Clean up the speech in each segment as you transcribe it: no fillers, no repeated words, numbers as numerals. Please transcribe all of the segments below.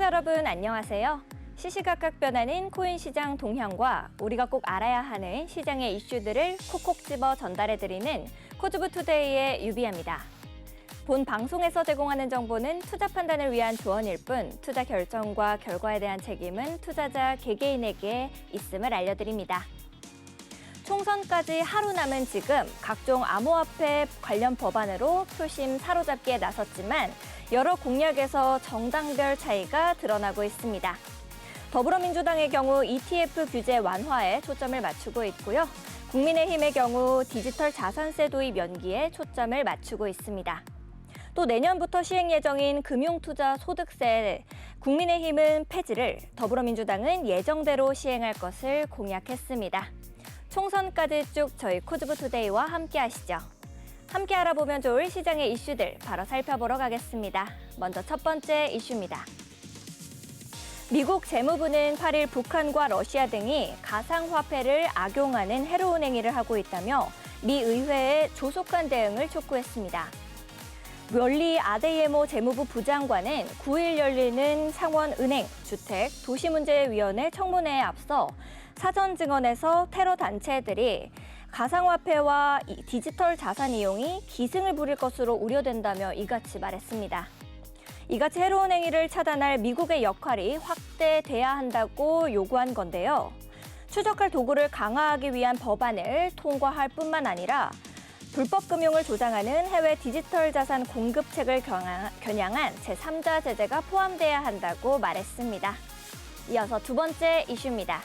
여러분 안녕하세요. 시시각각 변하는 코인 시장 동향과 우리가 꼭 알아야 하는 시장의 이슈들을 콕콕 집어 전달해드리는 코즈부 투데이의 유비아입니다. 본 방송에서 제공하는 정보는 투자 판단을 위한 조언일 뿐 투자 결정과 결과에 대한 책임은 투자자 개개인에게 있음을 알려드립니다. 총선까지 하루 남은 지금 각종 암호화폐 관련 법안으로 표심 사로잡기에 나섰지만 여러 공약에서 정당별 차이가 드러나고 있습니다. 더불어민주당의 경우 ETF 규제 완화에 초점을 맞추고 있고요. 국민의힘의 경우 디지털 자산세 도입 연기에 초점을 맞추고 있습니다. 또 내년부터 시행 예정인 금융투자 소득세, 국민의힘은 폐지를, 더불어민주당은 예정대로 시행할 것을 공약했습니다. 총선까지 쭉 저희 코즈부 투데이와 함께 하시죠. 함께 알아보면 좋을 시장의 이슈들 바로 살펴보러 가겠습니다. 먼저 첫 번째 이슈입니다. 미국 재무부는 8일 북한과 러시아 등이 가상화폐를 악용하는 해로운 행위를 하고 있다며 미 의회에 조속한 대응을 촉구했습니다. 월리 아데예모 재무부 부장관은 9일 열리는 상원은행, 주택, 도시문제위원회 청문회에 앞서 사전 증언에서 테러 단체들이 가상화폐와 디지털 자산 이용이 기승을 부릴 것으로 우려된다며 이같이 말했습니다. 이같이 해로운 행위를 차단할 미국의 역할이 확대돼야 한다고 요구한 건데요. 추적할 도구를 강화하기 위한 법안을 통과할 뿐만 아니라 불법 금융을 조장하는 해외 디지털 자산 공급책을 겨냥한 제3자 제재가 포함돼야 한다고 말했습니다. 이어서 두 번째 이슈입니다.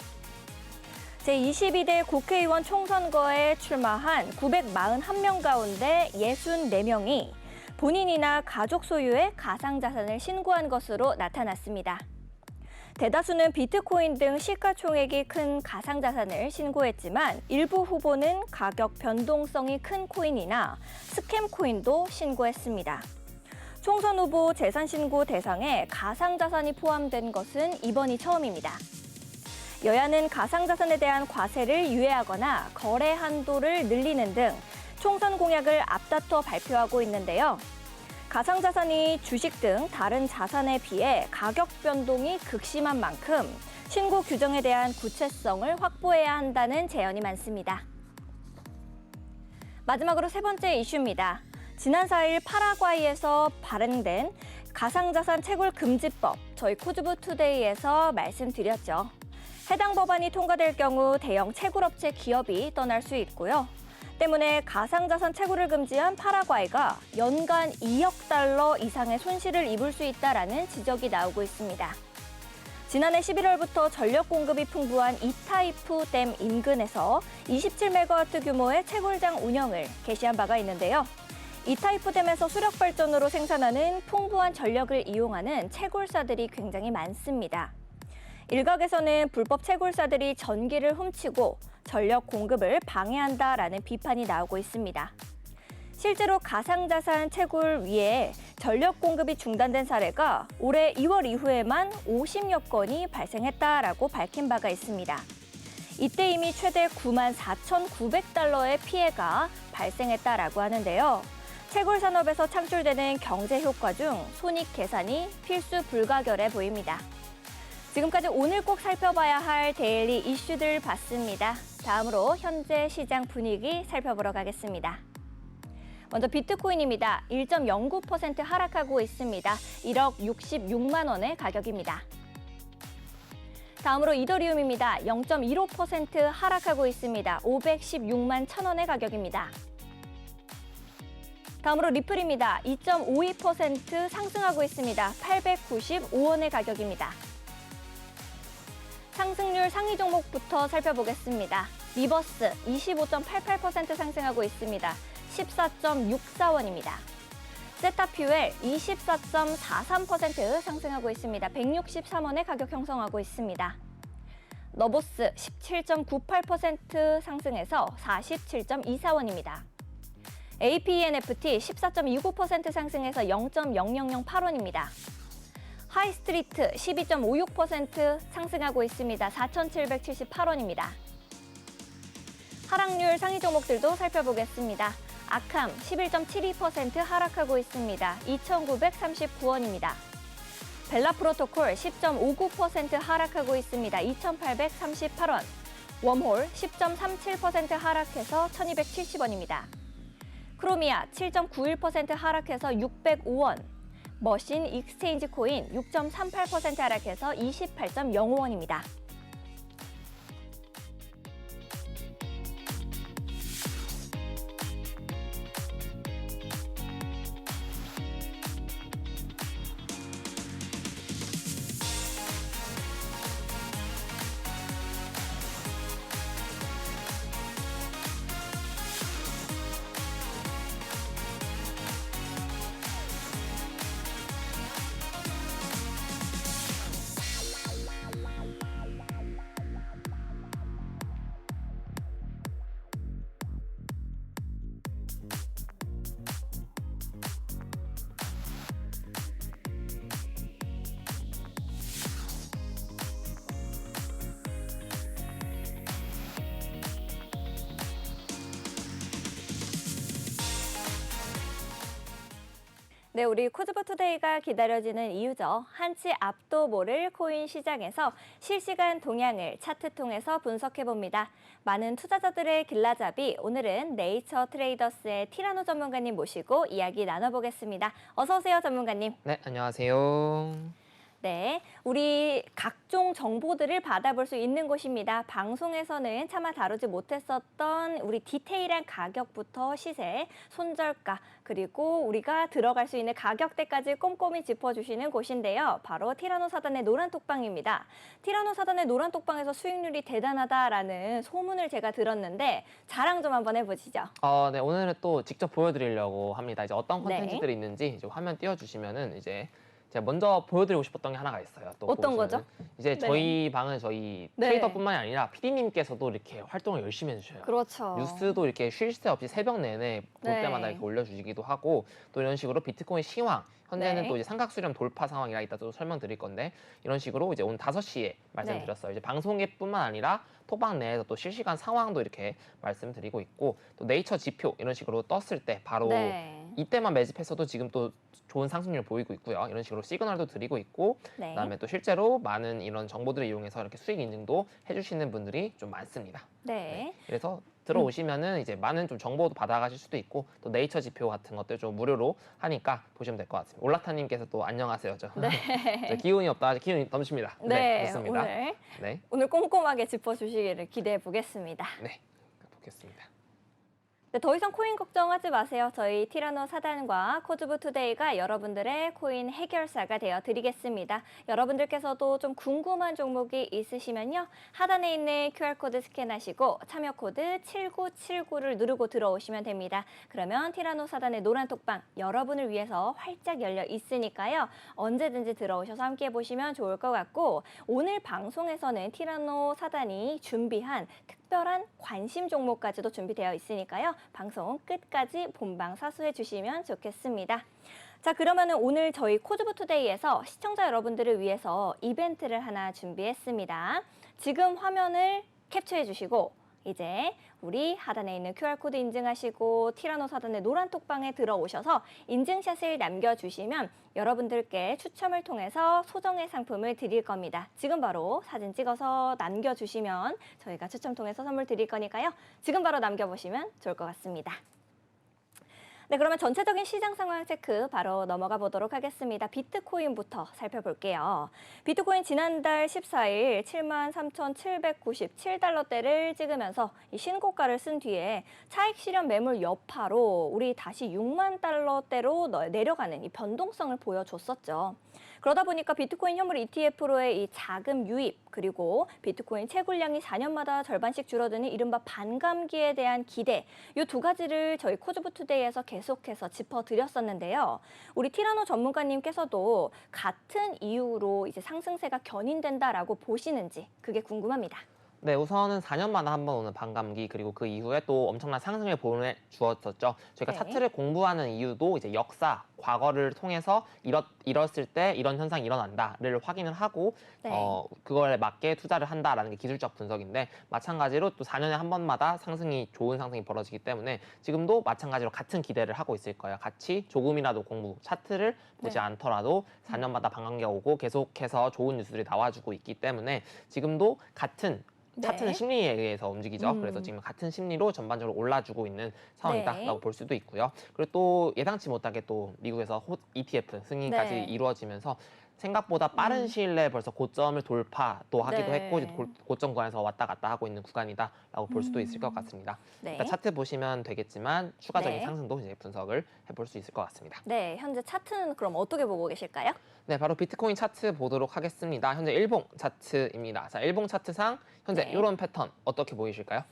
제22대 국회의원 총선거에 출마한 941명 가운데 64명이 본인이나 가족 소유의 가상자산을 신고한 것으로 나타났습니다. 대다수는 비트코인 등 시가총액이 큰 가상자산을 신고했지만 일부 후보는 가격 변동성이 큰 코인이나 스캠 코인도 신고했습니다. 총선 후보 재산 신고 대상에 가상자산이 포함된 것은 이번이 처음입니다. 여야는 가상자산에 대한 과세를 유예하거나 거래 한도를 늘리는 등 총선 공약을 앞다퉈 발표하고 있는데요. 가상자산이 주식 등 다른 자산에 비해 가격 변동이 극심한 만큼 신고 규정에 대한 구체성을 확보해야 한다는 제언이 많습니다. 마지막으로 세 번째 이슈입니다. 지난 4일 파라과이에서 발행된 가상자산 채굴 금지법, 저희 코즈부 투데이에서 말씀드렸죠. 해당 법안이 통과될 경우 대형 채굴업체 기업이 떠날 수 있고요. 때문에 가상자산 채굴을 금지한 파라과이가 연간 2억 달러 이상의 손실을 입을 수 있다라는 지적이 나오고 있습니다. 지난해 11월부터 전력 공급이 풍부한 이타이프 댐 인근에서 27메가와트 규모의 채굴장 운영을 개시한 바가 있는데요. 이타이프 댐에서 수력 발전으로 생산하는 풍부한 전력을 이용하는 채굴사들이 굉장히 많습니다. 일각에서는 불법 채굴사들이 전기를 훔치고 전력 공급을 방해한다라는 비판이 나오고 있습니다. 실제로 가상자산 채굴 위에 전력 공급이 중단된 사례가 올해 2월 이후에만 50여 건이 발생했다라고 밝힌 바가 있습니다. 이때 이미 최대 94,900달러의 피해가 발생했다라고 하는데요. 채굴 산업에서 창출되는 경제 효과 중 손익 계산이 필수 불가결해 보입니다. 지금까지 오늘 꼭 살펴봐야 할 데일리 이슈들 봤습니다. 다음으로 현재 시장 분위기 살펴보러 가겠습니다. 먼저 비트코인입니다. 1.09% 하락하고 있습니다. 1억 66만 원의 가격입니다. 다음으로 이더리움입니다. 0.15% 하락하고 있습니다. 516만 1,000원의 가격입니다. 다음으로 리플입니다. 2.52% 상승하고 있습니다. 895원의 가격입니다. 상승률 상위 종목부터 살펴보겠습니다. 리버스 25.88% 상승하고 있습니다. 14.64원입니다. 세타퓨엘 24.43% 상승하고 있습니다. 163원의 가격 형성하고 있습니다. 너보스 17.98% 상승해서 47.24원입니다. APENFT 14.29% 상승해서 0.0008원입니다. 하이스트리트 12.56% 상승하고 있습니다. 4,778원입니다. 하락률 상위 종목들도 살펴보겠습니다. 아캄 11.72% 하락하고 있습니다. 2,939원입니다. 벨라 프로토콜 10.59% 하락하고 있습니다. 2,838원. 웜홀 10.37% 하락해서 1,270원입니다. 크로미아 7.91% 하락해서 605원. 머신 익스체인지 코인 6.38% 하락해서 28.05원입니다. 네, 우리 코즈부 투데이가 기다려지는 이유죠. 한치 앞도 모를 코인 시장에서 실시간 동향을 차트 통해서 분석해봅니다. 많은 투자자들의 길라잡이, 오늘은 네이처 트레이더스의 티라노 전문가님 모시고 이야기 나눠보겠습니다. 어서 오세요, 전문가님. 네, 안녕하세요. 네, 우리 각종 정보들을 받아볼 수 있는 곳입니다. 방송에서는 차마 다루지 못했었던 우리 디테일한 가격부터 시세, 손절가, 그리고 우리가 들어갈 수 있는 가격대까지 꼼꼼히 짚어주시는 곳인데요. 바로 티라노 사단의 노란톡방입니다. 티라노 사단의 노란톡방에서 수익률이 대단하다라는 소문을 제가 들었는데 자랑 좀 한번 해보시죠. 네, 오늘은 또 직접 보여드리려고 합니다. 이제 어떤 네. 콘텐츠들이 있는지 이제 화면 띄워주시면은 이제 제가 먼저 보여드리고 싶었던 게 하나가 있어요. 또 어떤 보시면은. 거죠? 이제 네. 저희 방은 저희 네. 트레이더뿐만이 아니라 PD님께서도 이렇게 활동을 열심히 해주셔요. 그렇죠. 뉴스도 이렇게 쉴 새 없이 새벽 내내 볼 네. 때마다 이렇게 올려주시기도 하고 또 이런 식으로 비트코인 시황 현재는 네. 또 이제 삼각수렴 돌파 상황이라 이따 또 설명드릴 건데 이런 식으로 이제 오늘 5시에 말씀드렸어요. 이제 방송에뿐만 아니라 톡방 내에서 또 실시간 상황도 이렇게 말씀드리고 있고 또 네이처 지표 이런 식으로 떴을 때 바로 네. 이때만 매집했어도 지금 또 좋은 상승률 보이고 있고요. 이런 식으로 시그널도 드리고 있고 네. 그다음에 또 실제로 많은 이런 정보들을 이용해서 이렇게 수익 인증도 해주시는 분들이 좀 많습니다. 네. 그래서 들어오시면은 이제 많은 좀 정보도 받아가실 수도 있고 또 네이처 지표 같은 것들 좀 무료로 하니까 보시면 될 것 같습니다. 올라타님께서 또 안녕하세요. 저 기운이 없다. 기운이 넘칩니다. 네, 좋습니다. 오늘 오늘 꼼꼼하게 짚어주시기를 기대해 보겠습니다. 네, 보겠습니다. 네, 더 이상 코인 걱정하지 마세요. 저희 티라노 사단과 코즈부 투데이가 여러분들의 코인 해결사가 되어 드리겠습니다. 여러분들께서도 좀 궁금한 종목이 있으시면요. 하단에 있는 QR코드 스캔하시고 참여 코드 7979를 누르고 들어오시면 됩니다. 그러면 티라노 사단의 노란 톡방 여러분을 위해서 활짝 열려 있으니까요. 언제든지 들어오셔서 함께 보시면 좋을 것 같고 오늘 방송에서는 티라노 사단이 준비한 특별한 관심 종목까지도 준비되어 있으니까요. 방송 끝까지 본방 사수해 주시면 좋겠습니다. 자, 그러면은 오늘 저희 코즈부 투데이에서 시청자 여러분들을 위해서 이벤트를 하나 준비했습니다. 지금 화면을 캡처해 주시고 이제 우리 하단에 있는 QR코드 인증하시고 티라노 사단의 노란 톡방에 들어오셔서 인증샷을 남겨주시면 여러분들께 추첨을 통해서 소정의 상품을 드릴 겁니다. 지금 바로 사진 찍어서 남겨주시면 저희가 추첨 통해서 선물 드릴 거니까요. 지금 바로 남겨보시면 좋을 것 같습니다. 네, 그러면 전체적인 시장 상황 체크 바로 넘어가 보도록 하겠습니다. 비트코인부터 살펴볼게요. 비트코인 지난달 14일 73,797달러대를 찍으면서 이 신고가를 쓴 뒤에 차익 실현 매물 여파로 우리 다시 6만 달러대로 내려가는 이 변동성을 보여줬었죠. 그러다 보니까 비트코인 현물 ETF로의 이 자금 유입 그리고 비트코인 채굴량이 4년마다 절반씩 줄어드는 이른바 반감기에 대한 기대 이 두 가지를 저희 코즈부 투데이에서 계속해서 짚어드렸었는데요. 우리 티라노 전문가님께서도 같은 이유로 이제 상승세가 견인된다라고 보시는지 그게 궁금합니다. 네, 우선은 4년마다 한 번 오는 반감기 그리고 그 이후에 또 엄청난 상승을 보여주었었죠. 저희가 네. 차트를 공부하는 이유도 이제 역사, 과거를 통해서 이뤘을 때 이런 현상이 일어난다를 확인을 하고 네. 그거에 맞게 투자를 한다라는 게 기술적 분석인데 마찬가지로 또 4년에 한 번마다 좋은 상승이 벌어지기 때문에 지금도 마찬가지로 같은 기대를 하고 있을 거예요. 같이 조금이라도 차트를 보지 네. 않더라도 4년마다 반감기가 오고 계속해서 좋은 뉴스들이 나와주고 있기 때문에 지금도 같은 차트는 네. 심리에 의해서 움직이죠. 그래서 지금 같은 심리로 전반적으로 올라주고 있는 상황이다라고 네. 볼 수도 있고요. 그리고 또 예상치 못하게 또 미국에서 ETF 승인까지 네. 이루어지면서 생각보다 빠른 시일 내에 벌써 고점을 돌파도 하기도 네. 했고 고점 구간에서 왔다 갔다 하고 있는 구간이다라고 볼 수도 있을 것 같습니다. 네. 그러니까 차트 보시면 되겠지만 추가적인 네. 상승도 이제 분석을 해볼 수 있을 것 같습니다. 네, 현재 차트는 그럼 어떻게 보고 계실까요? 네, 바로 비트코인 차트 보도록 하겠습니다. 현재 일봉 차트입니다. 자, 일봉 차트상 현재 네. 이런 패턴 어떻게 보이실까요?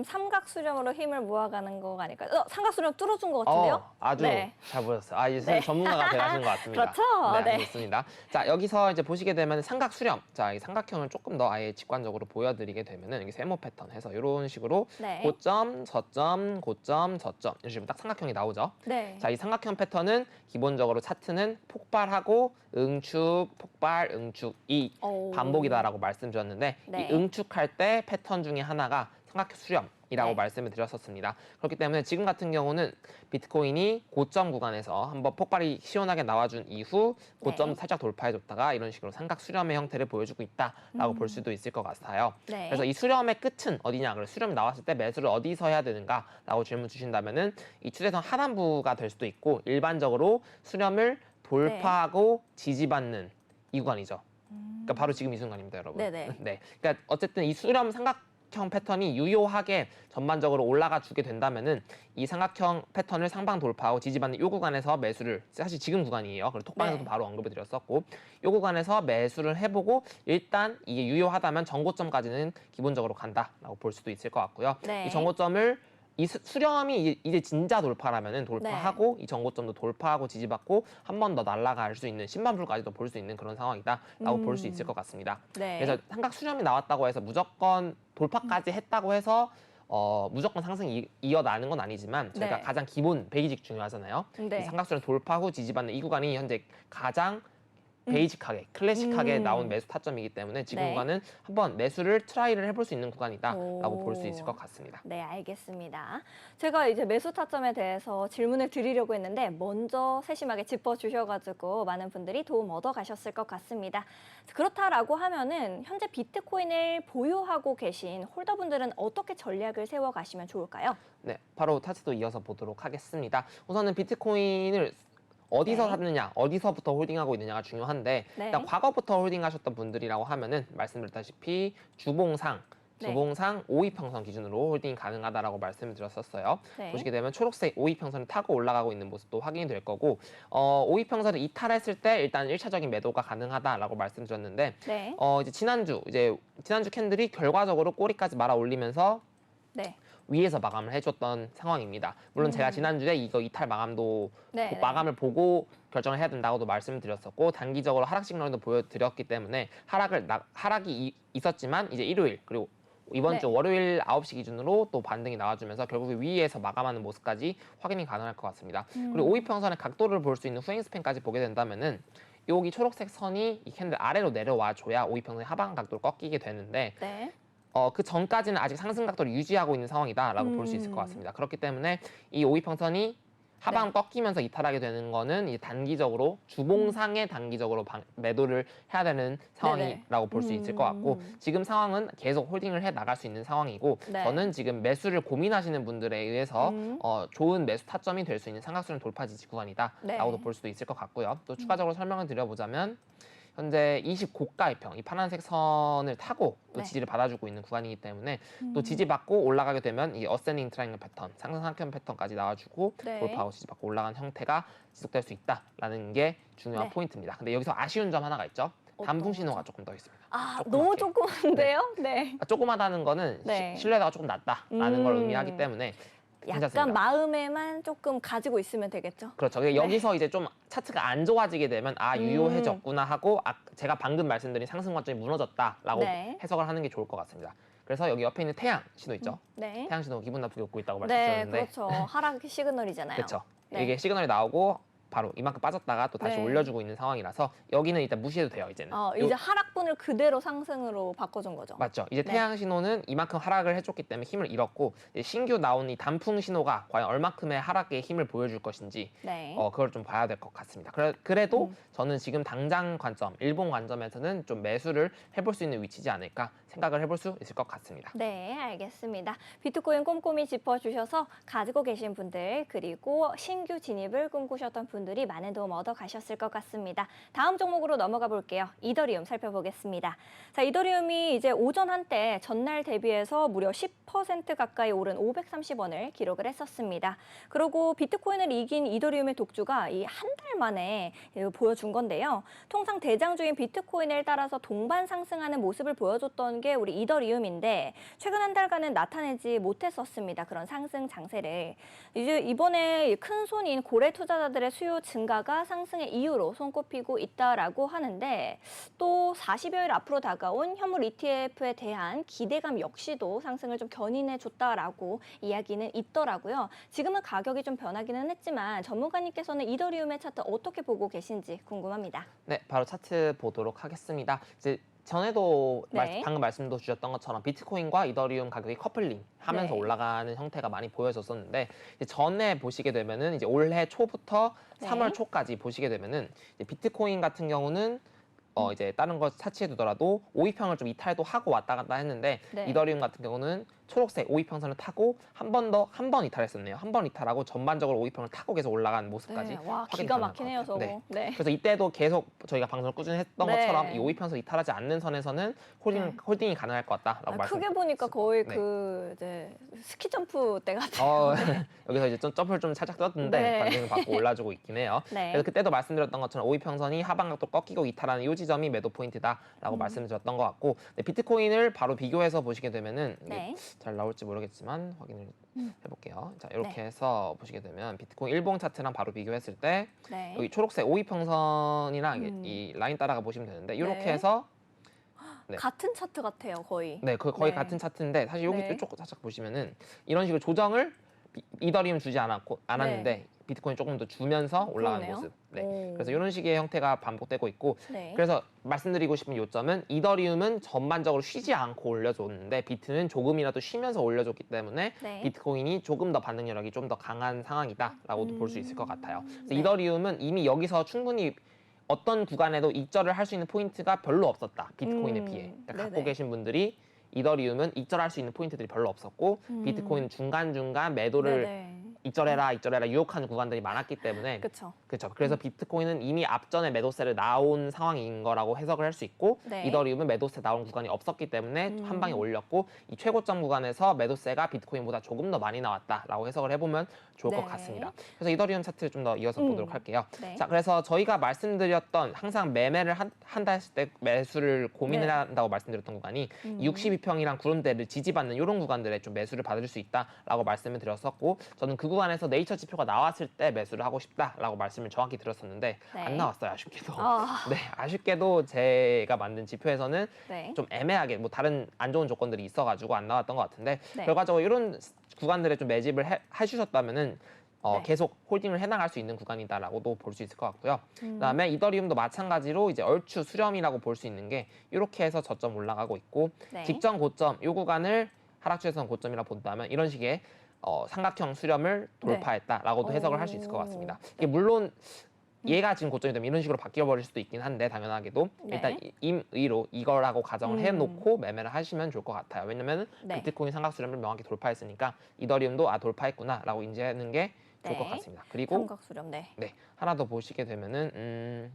삼각 수렴으로 힘을 모아가는 거 아닐까요? 삼각 수렴 뚫어준 것 같은데요? 아주 네. 잘 보였어요. 이제 네. 전문가가 돼가신 것 같습니다. 그렇죠? 네, 네. 좋습니다. 자, 여기서 이제 보시게 되면 삼각 수렴. 자, 이 삼각형을 조금 더 아예 직관적으로 보여드리게 되면은 여기 세모 패턴 해서 이런 식으로 네. 고점, 저점, 고점, 저점 이런 식으로 딱 삼각형이 나오죠. 네. 자, 이 삼각형 패턴은 기본적으로 차트는 폭발하고 응축, 폭발, 응축 이 오. 반복이다라고 말씀드렸는데 네. 이 응축할 때 패턴 중에 하나가 삼각형 수렴이라고 네. 말씀을 드렸었습니다. 그렇기 때문에 지금 같은 경우는 비트코인이 고점 구간에서 한번 폭발이 시원하게 나와준 이후 고점 네. 살짝 돌파해줬다가 이런 식으로 삼각 수렴의 형태를 보여주고 있다라고 볼 수도 있을 것 같아요. 네. 그래서 이 수렴의 끝은 어디냐? 그래서 수렴이 나왔을 때 매수를 어디서 해야 되는가라고 질문 주신다면은 이 추세선 하단부가 될 수도 있고 일반적으로 수렴을 돌파하고 지지받는 이 구간이죠. 그러니까 바로 지금 이 순간입니다, 여러분. 네네. 네. 그러니까 어쨌든 이 수렴 삼각형 패턴이 유효하게 전반적으로 올라가 주게 된다면은 이 삼각형 패턴을 상방 돌파하고 지지받는 이 구간에서 매수를 사실 지금 구간이에요. 그리고 톡방에서도 네. 바로 언급을 드렸었고 이 구간에서 매수를 해보고 일단 이게 유효하다면 정고점까지는 기본적으로 간다라고 볼 수도 있을 것 같고요. 네. 이 정고점을 이 수렴이 이제 진짜 돌파라면은 돌파하고 이 정고점도 돌파하고 지지받고 한 번 더 날아갈 수 있는 10만 불까지도 볼 수 있는 그런 상황이다라고 볼 수 있을 것 같습니다. 네. 그래서 삼각 수렴이 나왔다고 해서 무조건 돌파까지 했다고 해서 무조건 상승이 이어나는 건 아니지만 저희가 네. 가장 기본 베이직 중요하잖아요. 네. 이 삼각 수렴 돌파 후 지지받는 이 구간이 현재 가장 베이직하게 클래식하게 나온 매수 타점이기 때문에 지금 네. 구간은 한번 매수를 트라이를 해볼 수 있는 구간이다라고 오. 볼 수 있을 것 같습니다. 네, 알겠습니다. 제가 이제 매수 타점에 대해서 질문을 드리려고 했는데 먼저 세심하게 짚어주셔가지고 많은 분들이 도움 얻어가셨을 것 같습니다. 그렇다라고 하면은 현재 비트코인을 보유하고 계신 홀더분들은 어떻게 전략을 세워가시면 좋을까요? 네, 바로 차트도 이어서 보도록 하겠습니다. 우선은 비트코인을 어디서 네. 샀느냐, 어디서부터 홀딩하고 있느냐가 중요한데 네. 일단 과거부터 홀딩하셨던 분들이라고 하면은 말씀드렸다시피 주봉상 5이평선 기준으로 홀딩이 가능하다라고 말씀을 드렸었어요. 네. 보시게 되면 초록색 5이평선을 타고 올라가고 있는 모습도 확인이 될 거고 5이평선을 이탈했을 때 일단 1차적인 매도가 가능하다라고 말씀드렸는데 네. 이제 지난주 캔들이 결과적으로 꼬리까지 말아 올리면서 네. 위에서 마감을 해줬던 상황입니다. 물론 제가 지난주에 이거 이탈 마감도 네. 마감을 보고 결정을 해야 된다고도 말씀드렸었고 단기적으로 하락 시그널도 보여드렸기 때문에 하락이 있었지만 이제 일요일 그리고 이번 네. 주 월요일 9시 기준으로 또 반등이 나와주면서 결국 위에서 마감하는 모습까지 확인이 가능할 것 같습니다. 그리고 5이평선의 각도를 볼 수 있는 후행 스팬까지 보게 된다면은 여기 초록색 선이 이 캔들 아래로 내려와 줘야 5이평선의 하방 각도를 꺾이게 되는데 네. 그 전까지는 아직 상승 각도를 유지하고 있는 상황이다라고 볼 수 있을 것 같습니다. 그렇기 때문에 이 5이평선이 하방 네. 꺾이면서 이탈하게 되는 거는 이제 단기적으로 주봉상에 단기적으로 매도를 해야 되는 상황이라고 볼 수 있을 것 같고 지금 상황은 계속 홀딩을 해 나갈 수 있는 상황이고 네. 저는 지금 매수를 고민하시는 분들에 의해서 좋은 매수 타점이 될 수 있는 삼각수렴 돌파 지지 구간이다라고도 네. 볼 수도 있을 것 같고요. 또 추가적으로 설명을 드려보자면 현재 20고가일평, 이 파란색 선을 타고 또 네. 지지를 받아주고 있는 구간이기 때문에 또 지지받고 올라가게 되면 이 어센딩 트라이앵글 패턴, 상승 삼각형 패턴까지 나와주고 네. 돌파하고 지지받고 올라간 형태가 지속될 수 있다라는 게 중요한 네. 포인트입니다. 근데 여기서 아쉬운 점 하나가 있죠. 단풍 신호가 조금 더 있습니다. 아, 조그맣게. 너무 조그만데요? 네. 조그마다는 거는 네. 신뢰도가 조금 낮다라는 걸 의미하기 때문에 약간 괜찮습니다. 마음에만 조금 가지고 있으면 되겠죠? 그렇죠. 여기서 이제 좀 차트가 안 좋아지게 되면 유효해졌구나 하고 제가 방금 말씀드린 상승 관점이 무너졌다라고 네. 해석을 하는 게 좋을 것 같습니다. 그래서 여기 옆에 있는 태양 신호 있죠? 네. 태양 신호 기분 나쁘게 웃고 있다고 네, 말씀드렸는데 그렇죠. 하락 시그널이잖아요. 그렇죠. 네. 이게 시그널이 나오고 바로 이만큼 빠졌다가 또 다시 네. 올려주고 있는 상황이라서 여기는 일단 무시해도 돼요, 이제는. 이제 하락분을 그대로 상승으로 바꿔준 거죠. 맞죠. 이제 네. 태양 신호는 이만큼 하락을 해줬기 때문에 힘을 잃었고 이제 신규 나온 이 단풍 신호가 과연 얼마큼의 하락의 힘을 보여줄 것인지 네. 그걸 좀 봐야 될 것 같습니다. 그래도 저는 지금 당장 관점, 일본 관점에서는 좀 매수를 해볼 수 있는 위치지 않을까 생각을 해볼 수 있을 것 같습니다. 네, 알겠습니다. 비트코인 꼼꼼히 짚어주셔서 가지고 계신 분들 그리고 신규 진입을 꿈꾸셨던 분들이 많은 도움 얻어가셨을 것 같습니다. 다음 종목으로 넘어가 볼게요. 이더리움 살펴보겠습니다. 자, 이더리움이 이제 오전 한때 전날 대비해서 무려 10% 가까이 오른 530원을 기록을 했었습니다. 그리고 비트코인을 이긴 이더리움의 독주가 이 한 달 만에 보여준 건데요. 통상 대장주인 비트코인을 따라서 동반 상승하는 모습을 보여줬던 게 우리 이더리움인데 최근 한 달간은 나타내지 못했었습니다. 그런 상승 장세를. 이제 이번에 큰 손인 고래 투자자들의 수요 증가가 상승의 이유로 손꼽히고 있다라고 하는데 또 40여일 앞으로 다가온 현물 ETF에 대한 기대감 역시도 상승을 좀 견인해 줬다라고 이야기는 있더라고요. 지금은 가격이 좀 변하기는 했지만 전문가님께서는 이더리움의 차트 어떻게 보고 계신지 궁금합니다. 네, 바로 차트 보도록 하겠습니다. 이제 전에도 네. 방금 말씀도 주셨던 것처럼 비트코인과 이더리움 가격이 커플링 하면서 네. 올라가는 형태가 많이 보여졌었는데 이제 전에 보시게 되면은 이제 올해 초부터 네. 3월 초까지 보시게 되면은 이제 비트코인 같은 경우는 이제 다른 거 차치해 두더라도 5위평을 좀 이탈도 하고 왔다 갔다 했는데 네. 이더리움 같은 경우는 초록색 5위평선을 타고 한 번 이탈했었네요. 한 번 이탈하고 전반적으로 5위평을 타고 계속 올라간 모습까지 네. 와, 확인이 기가 가능할 것 막히네요, 같아요. 저거. 네. 네. 그래서 이때도 계속 저희가 방송을 꾸준히 했던 네. 것처럼 이 5위평선 이탈하지 않는 선에서는 네. 홀딩이 가능할 것 같다라고 크게 보니까 거의 네. 그 이제 스키 점프 때 같아요. 여기서 이제 좀 점프를 좀 살짝 떴는데 네. 반등을 받고 올라주고 있긴 해요. 네. 그래서 그때도 말씀드렸던 것처럼 5위평선이 하방각도 꺾이고 이탈하는 이 지점이 매도 포인트다라고 말씀드렸던 것 같고 비트코인을 바로 비교해서 보시게 되면은 이게 네. 잘 나올지 모르겠지만 확인을 해볼게요. 자, 이렇게 해서 보시게 되면 비트코인 일봉 차트랑 바로 비교했을 때 네. 여기 초록색 5위평선이랑 이 라인 따라가 보시면 되는데 이렇게 네. 해서 네. 같은 차트 같아요, 거의. 네, 거의 네. 같은 차트인데 사실 여기 네. 쪽 살짝 보시면은 이런 식으로 조정을 이더리움 주지 않았는데 비트코인 조금 더 주면서 올라가는 그러네요. 모습. 네. 오. 그래서 이런 식의 형태가 반복되고 있고 네. 그래서 말씀드리고 싶은 요점은 이더리움은 전반적으로 쉬지 않고 올려줬는데 비트는 조금이라도 쉬면서 올려줬기 때문에 네. 비트코인이 조금 더 반등력이 좀 더 강한 상황이다라고도 볼 수 있을 것 같아요. 그래서 네. 이더리움은 이미 여기서 충분히 어떤 구간에도 익절을 할 수 있는 포인트가 별로 없었다. 비트코인에 비해. 그러니까 갖고 네네. 계신 분들이 이더리움은 익절할 수 있는 포인트들이 별로 없었고 비트코인은 중간중간 매도를 네네. 익절해라 유혹하는 구간들이 많았기 때문에 그렇죠. 그렇죠. 그래서 비트코인은 이미 앞전에 매도세를 나온 상황인 거라고 해석을 할 수 있고 네. 이더리움은 매도세 나온 구간이 없었기 때문에 한 방에 올렸고 이 최고점 구간에서 매도세가 비트코인보다 조금 더 많이 나왔다라고 해석을 해보면 좋을 네. 것 같습니다. 그래서 이더리움 차트 좀 더 이어서 보도록 할게요. 네. 자, 그래서 저희가 말씀드렸던 항상 매매를 한다 했을 때 매수를 고민해야 한다고 말씀드렸던 구간이 62평이랑 구름대를 지지받는 이런 구간들에 좀 매수를 받을 수 있다라고 말씀을 드렸었고 저는 그 구간에서 네이처 지표가 나왔을 때 매수를 하고 싶다라고 말씀을 정확히 드렸었는데 네. 안 나왔어요, 아쉽게도. 아. 네, 아쉽게도 제가 만든 지표에서는 네. 좀 애매하게 뭐 다른 안 좋은 조건들이 있어가지고 안 나왔던 것 같은데 네. 결과적으로 이런 구간들에 좀 매집을 해주셨다면은 네. 계속 홀딩을 해나갈 수 있는 구간이다라고도 볼 수 있을 것 같고요. 그다음에 이더리움도 마찬가지로 이제 얼추 수렴이라고 볼 수 있는 게 이렇게 해서 저점 올라가고 있고 네. 직전 고점 이 구간을 하락주에서는 고점이라 본다면 이런 식의 삼각형 수렴을 돌파했다라고도 해석을 할 수 있을 것 같습니다. 이게 물론 얘가 지금 고점이 되면 이런 식으로 바뀌어버릴 수도 있긴 한데 당연하게도 네. 일단 임의로 이거라고 가정을 해놓고 매매를 하시면 좋을 것 같아요. 왜냐면 네. 비트코인 삼각 수렴을 명확히 돌파했으니까 이더리움도 돌파했구나라고 인지하는 게 좋을 것 네. 같습니다. 그리고 삼각수렴. 네. 네, 하나 더 보시게 되면은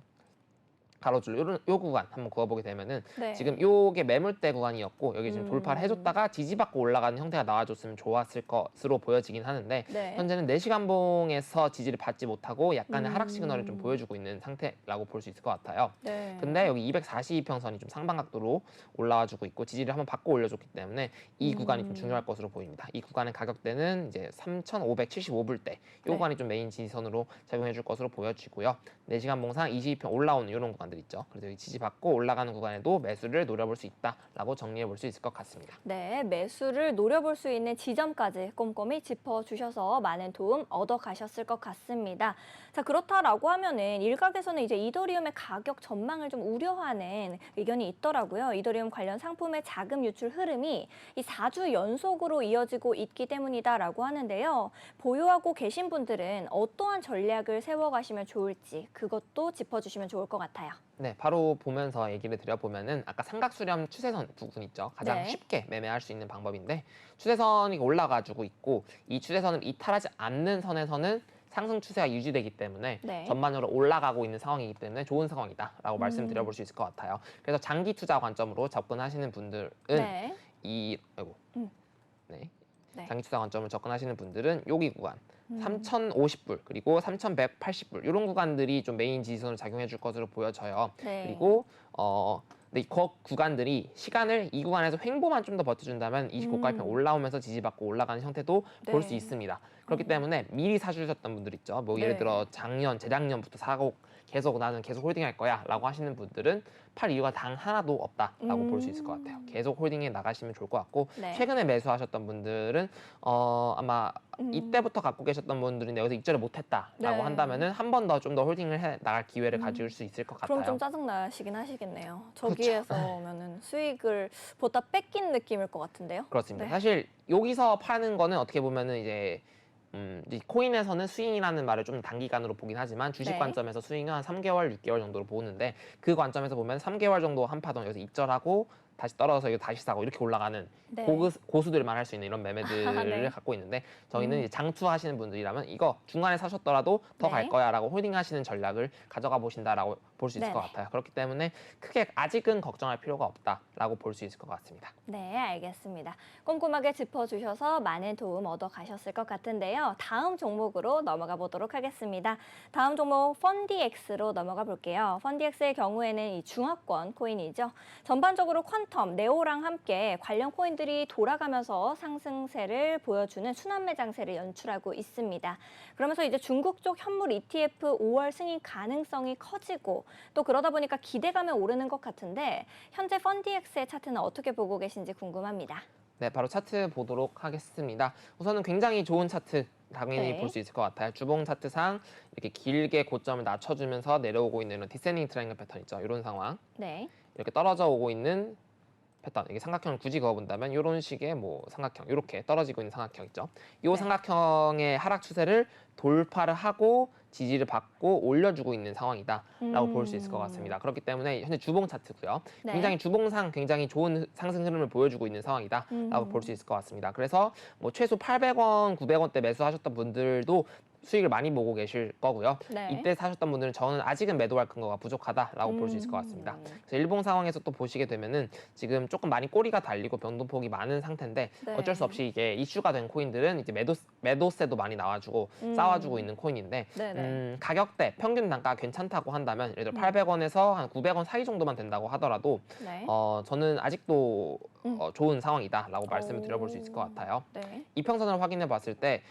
가로줄 요 구간 한번 그어보게 되면은 네. 지금 요게 매물대 구간이었고 여기 지금 돌파를 해줬다가 지지받고 올라가는 형태가 나와줬으면 좋았을 것으로 보여지긴 하는데 네. 현재는 4시간봉에서 지지를 받지 못하고 약간의 하락 시그널을 좀 보여주고 있는 상태라고 볼 수 있을 것 같아요. 네. 근데 여기 242평선이 좀 상방각도로 올라와주고 있고 지지를 한번 받고 올려줬기 때문에 이 구간이 좀 중요할 것으로 보입니다. 이 구간의 가격대는 이제 3,575불대 이 네. 구간이 좀 메인 지지선으로 작용해줄 것으로 보여지고요. 4시간 봉상 22평 올라오는 이런 구간 구간들 있죠. 그래서 여기 지지받고 올라가는 구간에도 매수를 노려볼 수 있다라고 정리해 볼 수 있을 것 같습니다. 네, 매수를 노려볼 수 있는 지점까지 꼼꼼히 짚어주셔서 많은 도움 얻어가셨을 것 같습니다. 자, 그렇다라고 하면은 일각에서는 이제 이더리움의 가격 전망을 좀 우려하는 의견이 있더라고요. 이더리움 관련 상품의 자금 유출 흐름이 이 4주 연속으로 이어지고 있기 때문이다라고 하는데요. 보유하고 계신 분들은 어떠한 전략을 세워가시면 좋을지 그것도 짚어주시면 좋을 것 같아요. 네, 바로 보면서 얘기를 드려보면은 아까 삼각수렴 추세선 부분 있죠. 가장 네. 쉽게 매매할 수 있는 방법인데 추세선이 올라가지고 있고 이 추세선을 이탈하지 않는 선에서는 상승 추세가 유지되기 때문에 네. 전반적으로 올라가고 있는 상황이기 때문에 좋은 상황이다라고 말씀드려볼 수 있을 것 같아요. 그래서 장기 투자 관점으로 접근하시는 분들은 네. 아이고, 음. 네. 네. 장기 투자 관점을 접근하시는 분들은 여기 구간 3,050불 그리고 3,180불 이런 구간들이 좀 메인 지지선으로 작용해 줄 것으로 보여져요. 네. 그리고 근데 그 구간들이 시간을 이 구간에서 횡보만 좀 더 버텨준다면 29가편 올라오면서 지지받고 올라가는 형태도 볼 수 네. 있습니다. 그렇기 때문에 미리 사주셨던 분들 있죠. 뭐 예를 네. 들어 작년, 재작년부터 사고 계속 나는 계속 홀딩할 거야라고 하시는 분들은 팔 이유가 단 하나도 없다라고 볼 수 있을 것 같아요. 계속 홀딩해 나가시면 좋을 것 같고 네. 최근에 매수하셨던 분들은 아마 이때부터 갖고 계셨던 분들인데 여기서 입절을 못했다라고 네. 한다면은 한 번 더 좀 더 홀딩을 해 나갈 기회를 가질 수 있을 것 같아요. 그럼 좀 짜증 나시긴 하시겠네요. 저기에서 오면은 수익을 보다 뺏긴 느낌일 것 같은데요. 그렇습니다. 네. 사실 여기서 파는 거는 어떻게 보면은 이 코인에서는 스윙이라는 말을 좀 단기간으로 보긴 하지만 주식 네. 관점에서 스윙은 한 3개월, 6개월 정도로 보는데 그 관점에서 보면 3개월 정도 한 파동 여기서 입절하고 다시 떨어져서 이거 다시 사고 이렇게 올라가는 네. 고수들만 할 수 있는 이런 매매들을 네. 갖고 있는데 저희는 이제 장투하시는 분들이라면 이거 중간에 사셨더라도 더 갈 네. 거야라고 홀딩하시는 전략을 가져가 보신다라고 볼 수 있을 네네. 것 같아요. 그렇기 때문에 크게 아직은 걱정할 필요가 없다라고 볼 수 있을 것 같습니다. 네, 알겠습니다. 꼼꼼하게 짚어주셔서 많은 도움 얻어가셨을 것 같은데요. 다음 종목으로 넘어가 보도록 하겠습니다. 다음 종목 펀디엑스로 넘어가 볼게요. 펀디엑스의 경우에는 이 중화권 코인이죠. 전반적으로 퀀텀, 네오랑 함께 관련 코인들이 돌아가면서 상승세를 보여주는 순환 매장세를 연출하고 있습니다. 그러면서 이제 중국 쪽 현물 ETF 5월 승인 가능성이 커지고 또 그러다 보니까 기대감에 오르는 것 같은데 현재 펀디엑스의 차트는 어떻게 보고 계신지 궁금합니다. 네, 바로 차트 보도록 하겠습니다. 우선은 굉장히 좋은 차트 당연히 네. 볼 수 있을 것 같아요. 주봉 차트상 이렇게 길게 고점을 낮춰주면서 내려오고 있는 이런 디센딩 트라이앵글 패턴 있죠. 이런 상황. 네. 이렇게 떨어져 오고 있는 패턴. 이게 삼각형을 굳이 그어본다면 이런 식의 뭐 삼각형, 이렇게 떨어지고 있는 삼각형 있죠. 이 네. 삼각형의 하락 추세를 돌파를 하고 지지를 받고 올려주고 있는 상황이다라고 볼 수 있을 것 같습니다. 그렇기 때문에 현재 주봉 차트고요. 네. 굉장히 주봉상 굉장히 좋은 상승 흐름을 보여주고 있는 상황이다라고 볼 수 있을 것 같습니다. 그래서 뭐 최소 800원, 900원대 매수하셨던 분들도 수익을 많이 보고 계실 거고요. 네. 이때 사셨던 분들은 저는 아직은 매도할 근거가 부족하다라고 볼 수 있을 것 같습니다. 그래서 일봉 상황에서 또 보시게 되면은 지금 조금 많이 꼬리가 달리고 변동폭이 많은 상태인데 네. 어쩔 수 없이 이게 이슈가 된 코인들은 이제 매도세도 많이 나와주고 쌓아주고 있는 코인인데 네네. 가격대 평균 단가 괜찮다고 한다면 예를 들어 800원에서 한 900원 사이 정도만 된다고 하더라도 네. 저는 아직도 좋은 상황이다라고 말씀을 드려볼 수 있을 것 같아요. 네. 이평선을 확인해 봤을 때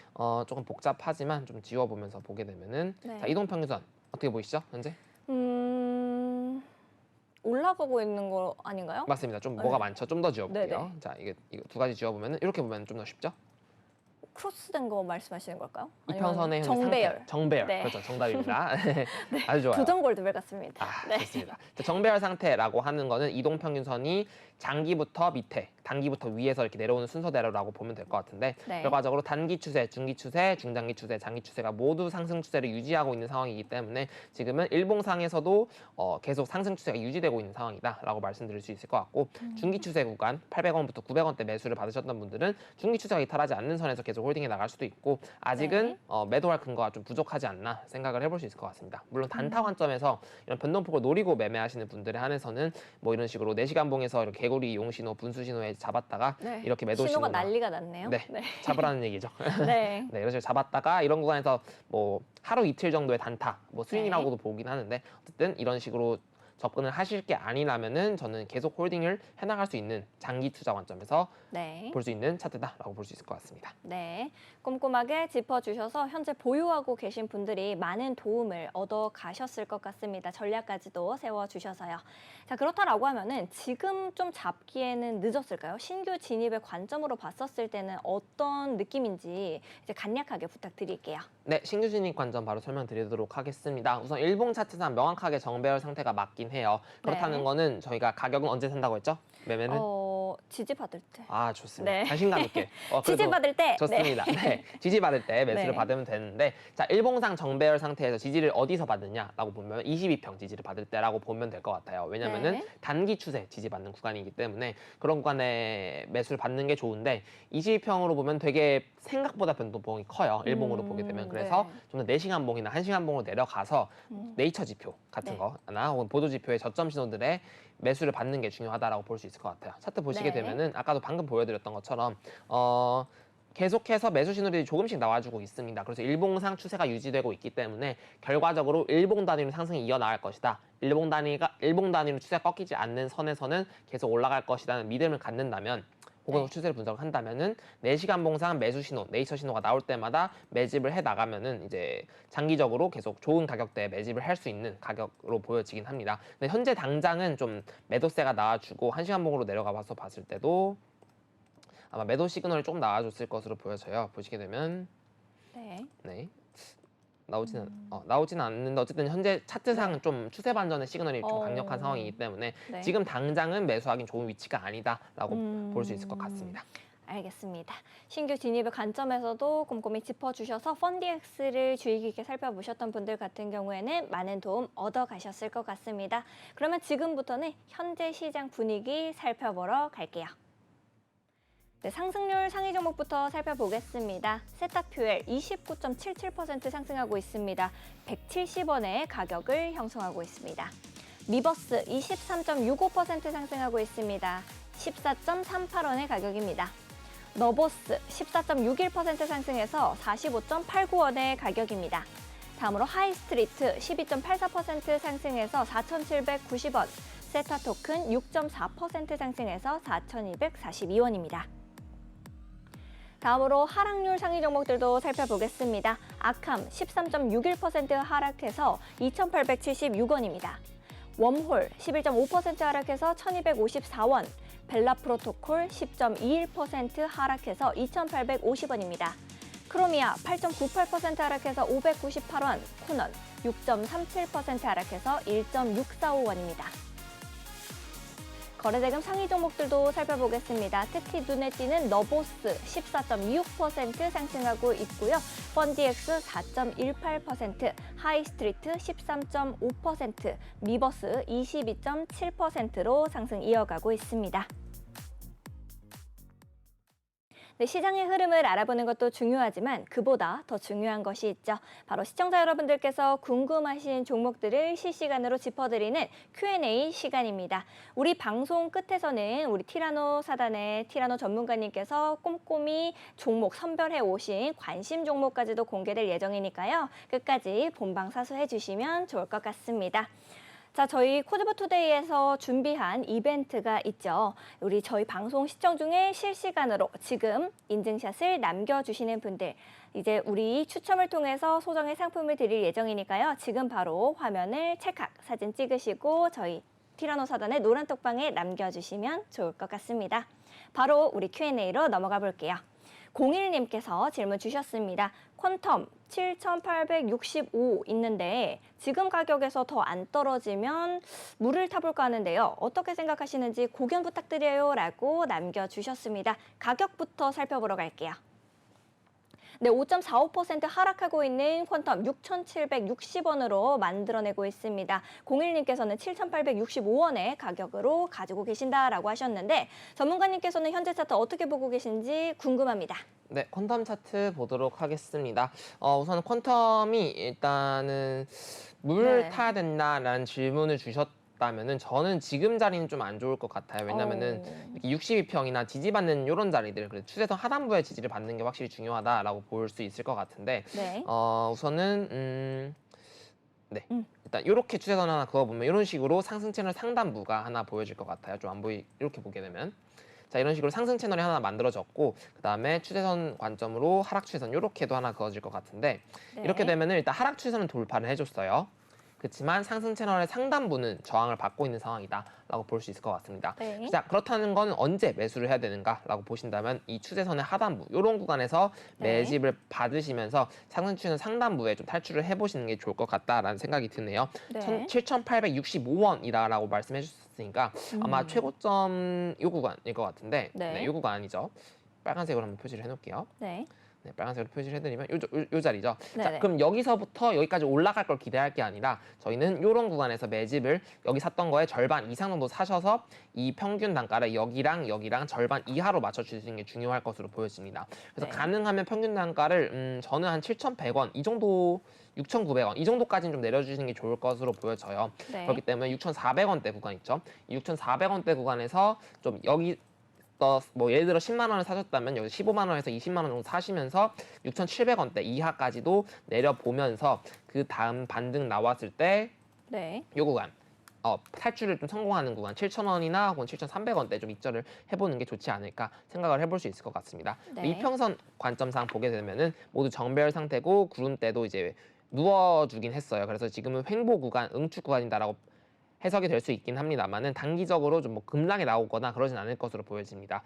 조금 복잡하지만 좀 지워보면서 보게 되면은 네. 자, 이동평균선 어떻게 보이시죠 현재? 올라가고 있는 거 아닌가요? 맞습니다. 좀 네. 뭐가 많죠. 좀 더 지워볼게요. 네네. 자, 이거 두 가지 지워보면은 이렇게 보면 좀 더 쉽죠? 크로스된 거 말씀하시는 걸까요? 아니면 이평선의 현재 정배열. 상태. 정배열. 네. 그렇죠. 정답입니다. 아주 좋아요. 부정 골드벨 같습니다. 아, 네. 좋습니다. 자, 정배열 상태라고 하는 거는 이동평균선이 장기부터 밑에, 단기부터 위에서 이렇게 내려오는 순서대로라고 보면 될 것 같은데 네. 결과적으로 단기 추세, 중기 추세, 중장기 추세, 장기 추세가 모두 상승 추세를 유지하고 있는 상황이기 때문에 지금은 일봉상에서도 계속 상승 추세가 유지되고 있는 상황이다라고 말씀드릴 수 있을 것 같고 중기 추세 구간 800원부터 900원대 매수를 받으셨던 분들은 중기 추세가 이탈하지 않는 선에서 계속 홀딩해 나갈 수도 있고 아직은 네. 매도할 근거가 좀 부족하지 않나 생각을 해볼 수 있을 것 같습니다. 물론 단타 관점에서 이런 변동폭을 노리고 매매하시는 분들에 한해서는 뭐 이런 식으로 4시간 봉에서 이렇게 개구리 용신호, 분수신호에 잡았다가 네. 이렇게 매도 신호가 신호나 난리가 났네요. 네, 잡으라는 얘기죠. 네. 네, 이런 식으로 잡았다가 이런 구간에서 뭐 하루 이틀 정도의 단타, 뭐 스윙이라고도 보긴 하는데 어쨌든 이런 식으로 접근을 하실 게 아니라면은 저는 계속 홀딩을 해나갈 수 있는 장기 투자 관점에서 네. 볼 수 있는 차트다라고 볼 수 있을 것 같습니다. 네, 꼼꼼하게 짚어주셔서 현재 보유하고 계신 분들이 많은 도움을 얻어 가셨을 것 같습니다. 전략까지도 세워주셔서요. 자, 그렇다라고 하면은 지금 좀 잡기에는 늦었을까요? 신규 진입의 관점으로 봤었을 때는 어떤 느낌인지 이제 간략하게 부탁드릴게요. 네, 신규 진입 관점 바로 설명드리도록 하겠습니다. 우선 일봉 차트상 명확하게 정배열 상태가 맞긴 해요. 그렇다는 네. 거는 저희가 가격은 언제 산다고 했죠? 매매는? 지지받을 때. 아, 좋습니다. 네. 자신감 있게. 그래도 지지받을 때. 좋습니다. 네. 지지받을 때 매수를 네. 받으면 되는데, 자, 일봉상 정배열 상태에서 지지를 어디서 받느냐라고 보면 22평 지지를 받을 때라고 보면 될 것 같아요. 왜냐면은 네. 단기 추세 지지받는 구간이기 때문에 그런 구간에 매수를 받는 게 좋은데 22평으로 보면 되게 생각보다 변동폭이 커요. 일봉으로 보게 되면. 그래서 네. 좀 더 4시간 봉이나 1시간 봉으로 내려가서 네이처 지표 같은 네. 거나 혹은 보도 지표의 저점 신호들의 매수를 받는 게 중요하다라고 볼 수 있을 것 같아요. 차트 보시게 네. 되면은 아까도 방금 보여드렸던 것처럼 계속해서 매수 신호들이 조금씩 나와주고 있습니다. 그래서 일봉상 추세가 유지되고 있기 때문에 결과적으로 일봉 단위로 상승이 이어나갈 것이다. 일봉 단위로 추세가 꺾이지 않는 선에서는 계속 올라갈 것이라는 믿음을 갖는다면 혹은 네. 추세를 분석한다면은 4시간 봉상 매수 신호, 네이처 신호가 나올 때마다 매집을 해 나가면은 이제 장기적으로 계속 좋은 가격대에 매집을 할 수 있는 가격으로 보여지긴 합니다. 근데 현재 당장은 좀 매도세가 나와주고 1시간 봉으로 내려가 봐서 봤을 때도 아마 매도 시그널이 조금 나와줬을 것으로 보여져요. 보시게 되면 네. 네. 나오지는 않는데 어쨌든 현재 차트상 네. 좀 추세 반전의 시그널이 좀 어. 강력한 상황이기 때문에 네. 지금 당장은 매수하기는 좋은 위치가 아니다라고 볼 수 있을 것 같습니다. 알겠습니다. 신규 진입의 관점에서도 꼼꼼히 짚어주셔서 펀디엑스를 주의 깊게 살펴보셨던 분들 같은 경우에는 많은 도움 얻어가셨을 것 같습니다. 그러면 지금부터는 현재 시장 분위기 살펴보러 갈게요. 네, 상승률 상위 종목부터 살펴보겠습니다. 세타퓨엘 29.77% 상승하고 있습니다. 170원의 가격을 형성하고 있습니다. 리버스 23.65% 상승하고 있습니다. 14.38원의 가격입니다. 너보스 14.61% 상승해서 45.89원의 가격입니다. 다음으로 하이스트리트 12.84% 상승해서 4,790원, 세타토큰 6.4% 상승해서 4,242원입니다. 다음으로 하락률 상위 종목들도 살펴보겠습니다. 아캄 13.61% 하락해서 2,876원입니다. 웜홀 11.5% 하락해서 1,254원, 벨라프로토콜 10.21% 하락해서 2,850원입니다. 크로미아 8.98% 하락해서 598원, 코넌 6.37% 하락해서 1.645원입니다. 거래대금 상위 종목들도 살펴보겠습니다. 특히 눈에 띄는 너보스 14.26% 상승하고 있고요. 펀디엑스 4.18%, 하이스트리트 13.5%, 리버스 22.7%로 상승 이어가고 있습니다. 네, 시장의 흐름을 알아보는 것도 중요하지만 그보다 더 중요한 것이 있죠. 바로 시청자 여러분들께서 궁금하신 종목들을 실시간으로 짚어드리는 Q&A 시간입니다. 우리 방송 끝에서는 우리 티라노 사단의 티라노 전문가님께서 꼼꼼히 종목 선별해 오신 관심 종목까지도 공개될 예정이니까요. 끝까지 본방사수해 주시면 좋을 것 같습니다. 자, 저희 코즈버투데이에서 준비한 이벤트가 있죠. 우리 저희 방송 시청 중에 실시간으로 지금 인증샷을 남겨주시는 분들, 이제 우리 추첨을 통해서 소정의 상품을 드릴 예정이니까요. 지금 바로 화면을 찰칵 사진 찍으시고 저희 티라노 사단의 노란 톡방에 남겨주시면 좋을 것 같습니다. 바로 우리 Q&A로 넘어가 볼게요. 01님께서 질문 주셨습니다. 퀀텀 7,865 있는데 지금 가격에서 더 안 떨어지면 물을 타볼까 하는데요. 어떻게 생각하시는지 고견 부탁드려요 라고 남겨주셨습니다. 가격부터 살펴보러 갈게요. 네, 5.45% 하락하고 있는 퀀텀 6,760원으로 만들어내고 있습니다. 01님께서는 7,865원의 가격으로 가지고 계신다라고 하셨는데 전문가님께서는 현재 차트 어떻게 보고 계신지 궁금합니다. 네, 퀀텀 차트 보도록 하겠습니다. 우선 퀀텀이 일단은 물을 네. 타야 된다라는 질문을 주셨다면은 저는 지금 자리는 좀 안 좋을 것 같아요. 왜냐면은 이렇게 62평이나 지지받는 이런 자리들, 그래서 추세선 하단부의 지지를 받는 게 확실히 중요하다라고 볼 수 있을 것 같은데, 네. 우선은 네. 일단 이렇게 추세선 하나 그어보면 이런 식으로 상승 채널 상단부가 하나 보여질 것 같아요. 좀 안 보이 이렇게 보게 되면. 자, 이런 식으로 상승 채널이 하나 만들어졌고 그다음에 추세선 관점으로 하락 추세선 이렇게도 하나 그어질 것 같은데 네. 이렇게 되면은 일단 하락 추세선은 돌파를 해줬어요. 그렇지만 상승 채널의 상단부는 저항을 받고 있는 상황이다라고 볼 수 있을 것 같습니다. 네. 자, 그렇다는 건 언제 매수를 해야 되는가라고 보신다면 이 추세선의 하단부 이런 구간에서 네. 매집을 받으시면서 상승 추세선 상단부에 좀 탈출을 해보시는 게 좋을 것 같다라는 생각이 드네요. 네. 7,865원이다라고 말씀해 주셨으니까 아마 최고점 이 구간일 것 같은데 네. 이 구간 아니죠. 빨간색으로 한번 표시를 해놓을게요. 네. 네, 빨간색으로 표시를 해드리면 요 자리죠. 자, 네네. 그럼 여기서부터 여기까지 올라갈 걸 기대할 게 아니라 저희는 이런 구간에서 매집을 여기 샀던 거에 절반 이상 정도 사셔서 이 평균 단가를 여기랑 절반 이하로 맞춰주시는 게 중요할 것으로 보여집니다. 그래서 네. 가능하면 평균 단가를 저는 한 7,100원 이 정도 6,900원 이 정도까지는 좀 내려주시는 게 좋을 것으로 보여져요. 네. 그렇기 때문에 6,400원대 구간 있죠. 6,400원대 구간에서 좀 여기 뭐 예를 들어 10만 원을 사셨다면 여기 15만 원에서 20만 원 정도 사시면서 6,700원대 이하까지도 내려보면서 그 다음 반등 나왔을 때 네. 요 구간 탈출을 좀 성공하는 구간 7,000원이나 혹은 7,300원대 좀 입절을 해보는 게 좋지 않을까 생각을 해볼 수 있을 것 같습니다. 네. 이평선 관점상 보게 되면은 모두 정배열 상태고 구름대도 이제 누워주긴 했어요. 그래서 지금은 횡보 구간, 응축 구간이다라고 해석이 될 수 있긴 합니다만은 단기적으로 좀 뭐 급락이 나오거나 그러진 않을 것으로 보여집니다.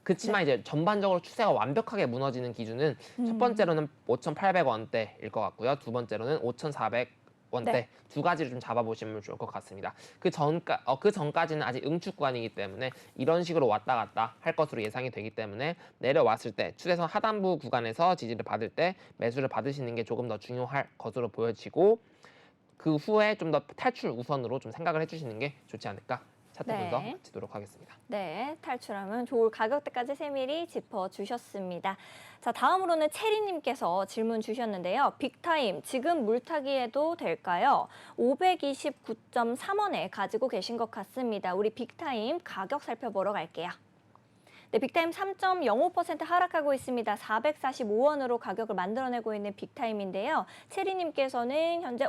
그렇지만 이제 전반적으로 추세가 완벽하게 무너지는 기준은 첫 번째로는 5,800원대일 것 같고요. 두 번째로는 5,400원대 네. 두 가지를 좀 잡아보시면 좋을 것 같습니다. 그 전까지는 아직 응축 구간이기 때문에 이런 식으로 왔다 갔다 할 것으로 예상이 되기 때문에 내려왔을 때 추세선 하단부 구간에서 지지를 받을 때 매수를 받으시는 게 조금 더 중요할 것으로 보여지고 그 후에 좀 더 탈출 우선으로 좀 생각을 해주시는 게 좋지 않을까 차트 네. 분석 마치도록 하겠습니다. 네, 탈출하면 좋을 가격대까지 세밀히 짚어주셨습니다. 자, 다음으로는 체리님께서 질문 주셨는데요. 빅타임, 지금 물타기해도 될까요? 529.3원에 가지고 계신 것 같습니다. 우리 빅타임 가격 살펴보러 갈게요. 네, 빅타임 3.05% 하락하고 있습니다. 445원으로 가격을 만들어내고 있는 빅타임인데요. 체리님께서는 현재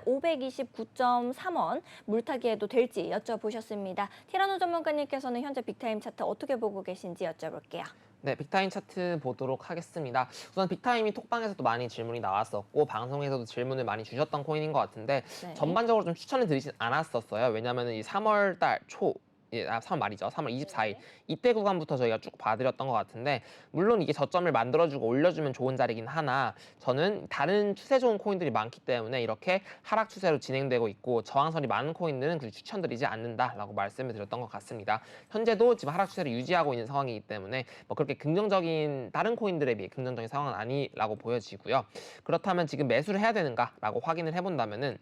529.3원 물타기해도 될지 여쭤보셨습니다. 티라노 전문가님께서는 현재 빅타임 차트 어떻게 보고 계신지 여쭤볼게요. 네, 빅타임 차트 보도록 하겠습니다. 우선 빅타임이 톡방에서도 많이 질문이 나왔었고 방송에서도 질문을 많이 주셨던 코인인 것 같은데 네. 전반적으로 좀 추천을 드리진 않았었어요. 왜냐하면 이 3월 달 초 3월 말이죠. 3월 24일 이때 구간부터 저희가 쭉 봐드렸던 것 같은데 물론 이게 저점을 만들어주고 올려주면 좋은 자리긴 하나 저는 다른 추세 좋은 코인들이 많기 때문에 이렇게 하락 추세로 진행되고 있고 저항선이 많은 코인들은 굳이 추천드리지 않는다라고 말씀을 드렸던 것 같습니다. 현재도 지금 하락 추세를 유지하고 있는 상황이기 때문에 뭐 그렇게 긍정적인 다른 코인들에 비해 긍정적인 상황은 아니라고 보여지고요. 그렇다면 지금 매수를 해야 되는가라고 확인을 해본다면은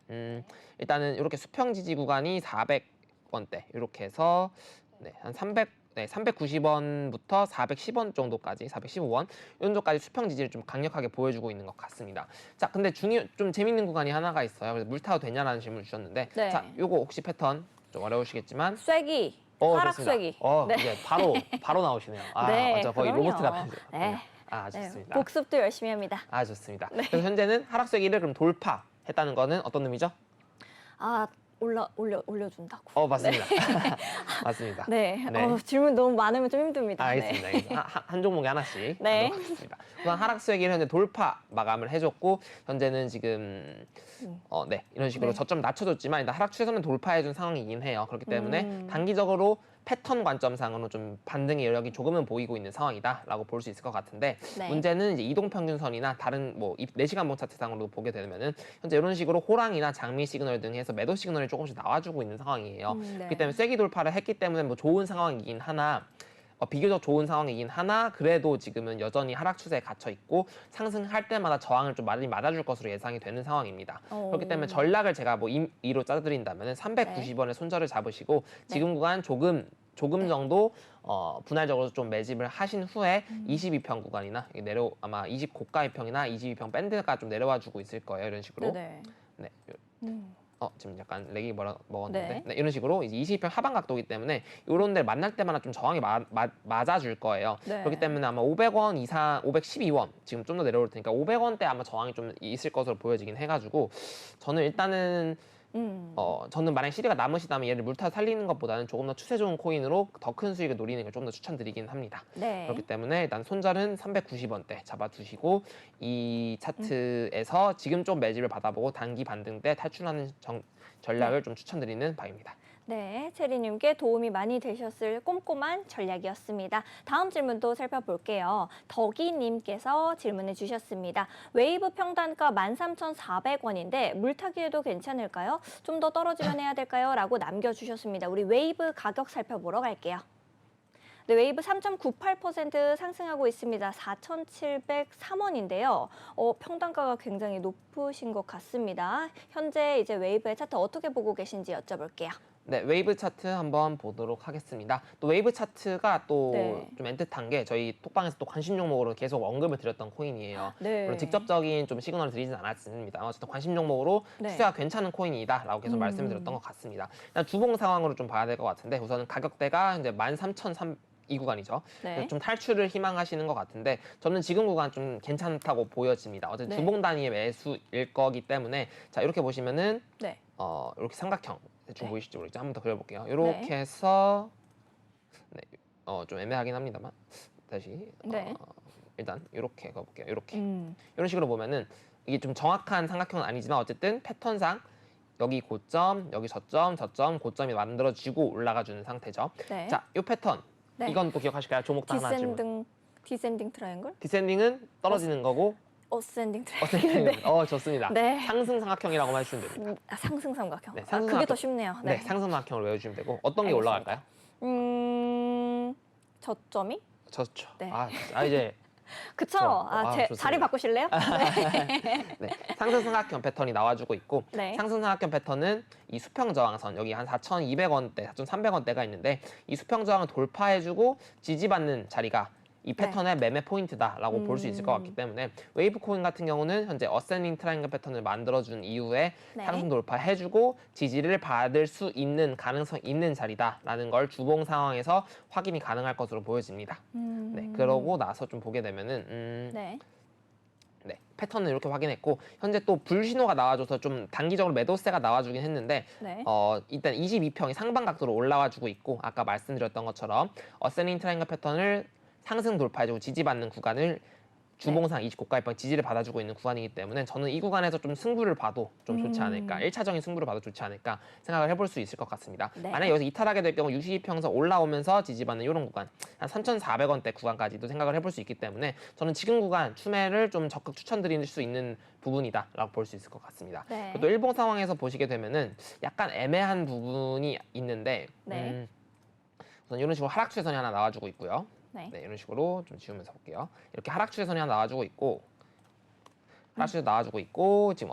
일단은 이렇게 수평 지지 구간이 400원대 이렇게 해서 한 390원부터 410원 정도까지 415원 이 정도까지 수평 지지를 좀 강력하게 보여주고 있는 것 같습니다. 자, 근데 좀 재밌는 구간이 하나가 있어요. 그래서 물 타도 되냐라는 질문을 주셨는데 네. 자, 요거 혹시 패턴 좀 어려우시겠지만 쐐기, 하락 좋습니다. 쐐기. 네. 이제 바로 나오시네요. 네, 저 거의 그럼요. 로봇 같아요. 네. 네, 좋습니다. 복습도 열심히 합니다. 좋습니다. 그래서 현재는 하락세기를 그럼 돌파했다는 거는 어떤 의미죠? 올려준다고. 맞습니다. 맞습니다. 네. 네. 질문 너무 많으면 좀 힘듭니다. 알겠습니다. 네. 한 종목에 하나씩 네. 하도록 하겠습니다. 우선 하락세기를 현재 돌파 마감을 해줬고 현재는 지금 이런 식으로 네. 저점 낮춰줬지만 일단 하락 추세선은 돌파해준 상황이긴 해요. 그렇기 때문에 음. 단기적으로 패턴 관점상으로 좀 반등의 여력이 조금은 보이고 있는 상황이다라고 볼 수 있을 것 같은데 네. 문제는 이제 이동평균선이나 다른 뭐 4시간봉 차트상으로 보게 되면은 현재 이런 식으로 호랑이나 장미 시그널 등 해서 매도 시그널이 조금씩 나와주고 있는 상황이에요. 네. 그렇기 때문에 쐐기 돌파를 했기 때문에 뭐 좋은 상황이긴 하나 비교적 좋은 상황이긴 하나 그래도 지금은 여전히 하락 추세에 갇혀 있고 상승할 때마다 저항을 좀 많이 맞아줄 것으로 예상이 되는 상황입니다. 그렇기 때문에 전략을 제가 뭐 임의로 짜드린다면 390원의 손절을 잡으시고 지금 구간 조금 정도 분할적으로 좀 매집을 하신 후에 22평 구간이나 아마 20 고가이평이나 22평 밴드가 좀 내려와주고 있을 거예요. 이런 식으로. 네네. 네. 음. 지금 약간 렉이 먹었는데 네. 네, 이런 식으로 이제 22평 하방 각도이기 때문에 이런 데를 만날 때마다 좀 저항이 맞아줄 거예요. 네. 그렇기 때문에 아마 500원 이상 512원 지금 좀 더 내려올 테니까 500원대 아마 저항이 좀 있을 것으로 보여지긴 해가지고 저는 일단은 저는 만약 시리가 남으시다면 얘를 물타 살리는 것보다는 조금 더 추세 좋은 코인으로 더 큰 수익을 노리는 걸 좀 더 추천드리긴 합니다. 네. 그렇기 때문에 일단 손절은 390원대 잡아두시고 이 차트에서 지금 좀 매집을 받아보고 단기 반등 때 탈출하는 전략을 좀 추천드리는 바입니다. 네, 체리님께 도움이 많이 되셨을 꼼꼼한 전략이었습니다. 다음 질문도 살펴볼게요. 덕이님께서 질문해 주셨습니다. 웨이브 평단가 13,400원인데 물타기에도 괜찮을까요? 좀 더 떨어지면 해야 될까요? 라고 남겨주셨습니다. 우리 웨이브 가격 살펴보러 갈게요. 네, 웨이브 3.98% 상승하고 있습니다. 4,703원인데요. 평단가가 굉장히 높으신 것 같습니다. 현재 이제 웨이브의 차트 어떻게 보고 계신지 여쭤볼게요. 네, 웨이브 차트 한번 보도록 하겠습니다. 또 웨이브 차트가 또 좀 네. 애틋한 게 저희 톡방에서 또 관심 종목으로 계속 언급을 드렸던 코인이에요. 네. 물론 직접적인 좀 시그널을 드리진 않았습니다. 어쨌든 관심 종목으로 네. 추세가 괜찮은 코인이다라고 계속 말씀을 드렸던 것 같습니다. 일단 주봉 상황으로 좀 봐야 될 것 같은데 우선은 가격대가 이제 13,300 이 구간이죠. 네. 좀 탈출을 희망하시는 것 같은데 저는 지금 구간 좀 괜찮다고 보여집니다. 어쨌든 네. 주봉 단위의 매수일 거기 때문에 자 이렇게 보시면은 네. 이렇게 삼각형 대충 네. 보이실지 모르겠죠. 한번 더 그려볼게요. 이렇게 네. 해서 네, 좀 애매하긴 합니다만 다시 네. 일단 이렇게 가볼게요. 이렇게 음. 이런 식으로 보면은 이게 좀 정확한 삼각형은 아니지만 어쨌든 패턴상 여기 고점, 여기 저점, 저점, 고점이 만들어지고 올라가주는 상태죠. 네. 자, 이 패턴 네. 이건 또 기억하실까요? 조목도 하나 질문. 디센딩 트라이앵글? 디센딩은 떨어지는 거고 어센딩 트라이앵글. 어센딩은 좋습니다. 네. 상승 삼각형이라고만 해주시면 됩니다. 상승 삼각형. 네, 상승 그게 더 삼각형. 쉽네요. 네, 상승 삼각형으로 외워주시면 되고 어떤 게 알겠습니다. 올라갈까요? 저점이? 좋죠. 네. 이제 그쵸? 좋습니다. 자리 바꾸실래요? 네, 상승 삼각형 패턴이 나와주고 있고 네. 상승 삼각형 패턴은 이 수평 저항선 여기 한 4,200원대, 4,300원대가 있는데 이 수평 저항을 돌파해주고 지지받는 자리가 이 패턴의 매매 포인트다라고 볼 수 있을 것 같기 때문에 웨이브 코인 같은 경우는 현재 어센딩 트라이앵글 패턴을 만들어준 이후에 네. 상승 돌파해주고 지지를 받을 수 있는 가능성 있는 자리다라는 걸 주봉 상황에서 확인이 가능할 것으로 보여집니다. 네, 그러고 나서 좀 보게 되면은 네. 네, 패턴을 이렇게 확인했고 현재 또 불신호가 나와줘서 좀 단기적으로 매도세가 나와주긴 했는데 네. 일단 22평이 상방 각도로 올라와주고 있고 아까 말씀드렸던 것처럼 어센딩 트라이앵글 패턴을 상승 돌파해주고 지지받는 구간을 주봉상 29가입방 지지를 받아주고 있는 구간이기 때문에 저는 이 구간에서 좀 승부를 봐도 좀 좋지 않을까 1차적인 승부를 봐도 좋지 않을까 생각을 해볼 수 있을 것 같습니다. 네. 만약 여기서 이탈하게 될 경우 62평선 올라오면서 지지받는 이런 구간 한 3,400원대 구간까지도 생각을 해볼 수 있기 때문에 저는 지금 구간 추매를 좀 적극 추천드릴 수 있는 부분이다라고 볼 수 있을 것 같습니다. 네. 또 일봉 상황에서 보시게 되면은 약간 애매한 부분이 있는데 네. 우선 이런 식으로 하락 추세선이 하나 나와주고 있고요. 네. 네, 이런 식으로 좀 지우면서 볼게요. 이렇게 하락 추세선이 하나 나와주고 있고 하락 추세 나와주고 있고 지금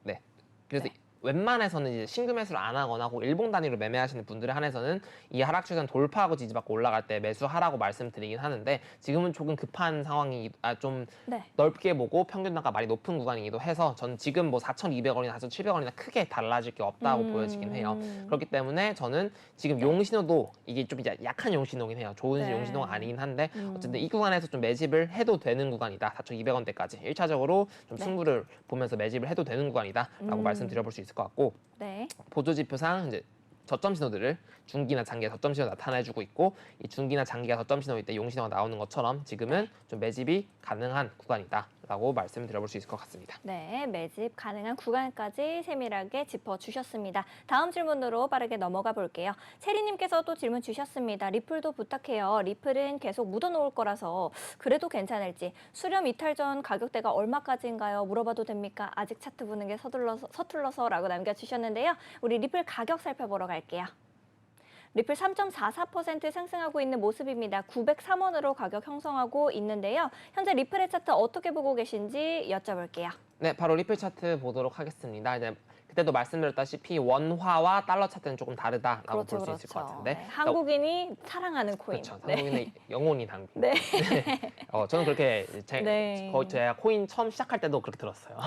네. 그래서 네. 웬만해서는 이제 신규 매수를 안 하거나 혹은 일봉 단위로 매매하시는 분들에 한해서는 이 하락 추세선 돌파하고 지지받고 올라갈 때 매수하라고 말씀드리긴 하는데 지금은 조금 급한 상황이 좀 네. 넓게 보고 평균 단가 많이 높은 구간이기도 해서 저는 지금 뭐 4,200원이나 4,700원이나 크게 달라질 게 없다고 보여지긴 해요. 그렇기 때문에 저는 지금 용신호도 이게 좀 이제 약한 용신호긴 해요. 좋은 네. 용신호가 아니긴 한데 어쨌든 이 구간에서 좀 매집을 해도 되는 구간이다. 4,200원대까지 1차적으로 좀 네. 승부를 보면서 매집을 해도 되는 구간이다라고 말씀드려볼 수 있을 것 같고 네. 보조 지표상 이제 저점 신호들을 중기나 장기가 저점 신호 나타내주고 있고 이 중기나 장기가 저점 신호일 때 용신호가 나오는 것처럼 지금은 좀 매집이 가능한 구간이다라고 말씀드려볼 수 있을 것 같습니다. 네, 매집 가능한 구간까지 세밀하게 짚어주셨습니다. 다음 질문으로 빠르게 넘어가 볼게요. 체리님께서 또 질문 주셨습니다. 리플도 부탁해요. 리플은 계속 묻어놓을 거라서 그래도 괜찮을지. 수렴 이탈 전 가격대가 얼마까지인가요? 물어봐도 됩니까? 아직 차트 보는 게 서툴러서라고 남겨주셨는데요. 우리 리플 가격 살펴보러 갈게요. 리플 3.44% 상승하고 있는 모습입니다. 903원으로 가격 형성하고 있는데요. 현재 리플의 차트 어떻게 보고 계신지 여쭤볼게요. 네, 바로 리플 차트 보도록 하겠습니다. 이제 그때도 말씀드렸다시피 원화와 달러 차트는 조금 다르다라고 볼 수 있을 것 같은데 네, 한국인이 사랑하는 코인. 그렇죠. 네. 한국인의 영혼이 담긴. 네. 저는 그렇게 네. 거의 제가 코인 처음 시작할 때도 그렇게 들었어요. 네,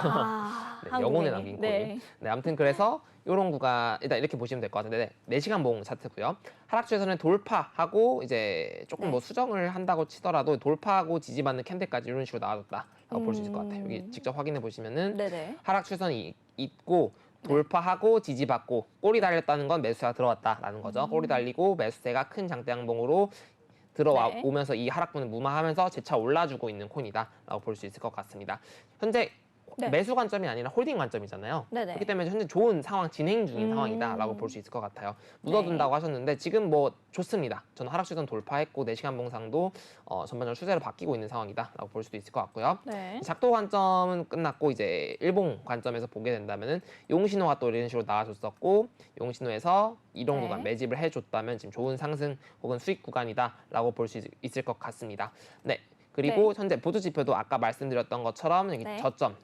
한국인이. 영혼에 남긴 코인. 네. 네, 아무튼 그래서 이런 구간 일단 이렇게 보시면 될 것 같은데 4시간 봉 차트고요. 하락주에서는 돌파하고 이제 조금 네. 뭐 수정을 한다고 치더라도 돌파하고 지지받는 캔들까지 이런 식으로 나와줬다라고 볼 수 있을 것 같아요. 여기 직접 확인해 보시면은 네네. 하락 추세선이 있고 돌파하고 지지받고 꼬리 달렸다는 건 매수세가 들어왔다라는 거죠. 꼬리 달리고 매수세가 큰 장대 양봉으로 네. 들어오면서 이 하락분을 무마하면서 재차 올라주고 있는 코인이다라고 볼 수 있을 것 같습니다. 현재 네. 매수 관점이 아니라 홀딩 관점이잖아요. 네네. 그렇기 때문에 현재 좋은 상황 진행 중인 상황이다라고 볼 수 있을 것 같아요. 묻어둔다고 네. 하셨는데 지금 뭐 좋습니다. 저는 하락 시선 돌파했고 4시간 봉상도 전반적으로 추세로 바뀌고 있는 상황이다라고 볼 수도 있을 것 같고요. 네. 작도 관점은 끝났고 이제 일봉 관점에서 보게 된다면은 용신호가 또 이런 식으로 나와줬었고 용신호에서 이동 네. 구간 매집을 해줬다면 지금 좋은 상승 혹은 수익 구간이다라고 볼 수 있을 것 같습니다. 네. 그리고 현재 보조 지표도 아까 말씀드렸던 것처럼 여기 네. 저점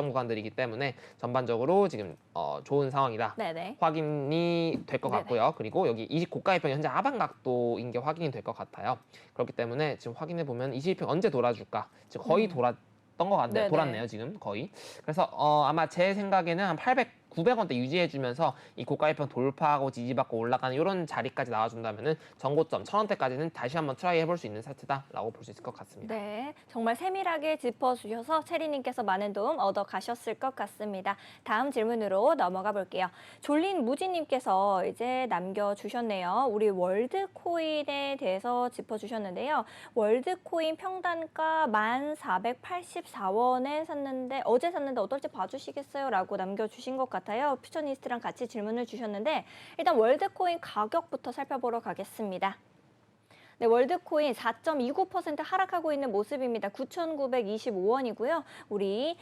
구간들이기 때문에 전반적으로 지금 좋은 상황이다. 네네. 확인이 될 것 네네. 같고요. 그리고 여기 20고가일평 현재 하방각도인 게 확인이 될 것 같아요. 그렇기 때문에 지금 확인해 보면 21평 언제 돌아줄까? 지금 거의 돌았던 것 같네요. 네네. 돌았네요 지금 거의. 그래서 아마 제 생각에는 한 800, 900원대 유지해주면서 이 고가일평 돌파하고 지지받고 올라가는 이런 자리까지 나와준다면은 전고점 1000원대까지는 다시 한번 트라이 해볼 수 있는 차트다라고 볼 수 있을 것 같습니다. 네, 정말 세밀하게 짚어주셔서 체리님께서 많은 도움 얻어 가셨을 것 같습니다. 다음 질문으로 넘어가 볼게요. 졸린 무지님께서 이제 남겨주셨네요. 우리 월드코인에 대해서 짚어주셨는데요. 월드코인 평단가 1484원에 샀는데 어제 샀는데 어떨지 봐주시겠어요? 라고 남겨주신 것 같아요. 퓨처니스트랑 같이 질문을 주셨는데 일단 월드코인 가격부터 살펴보러 가겠습니다. 네, 월드코인 4.29% 하락하고 있는 모습입니다. 9,925원이고요. 우리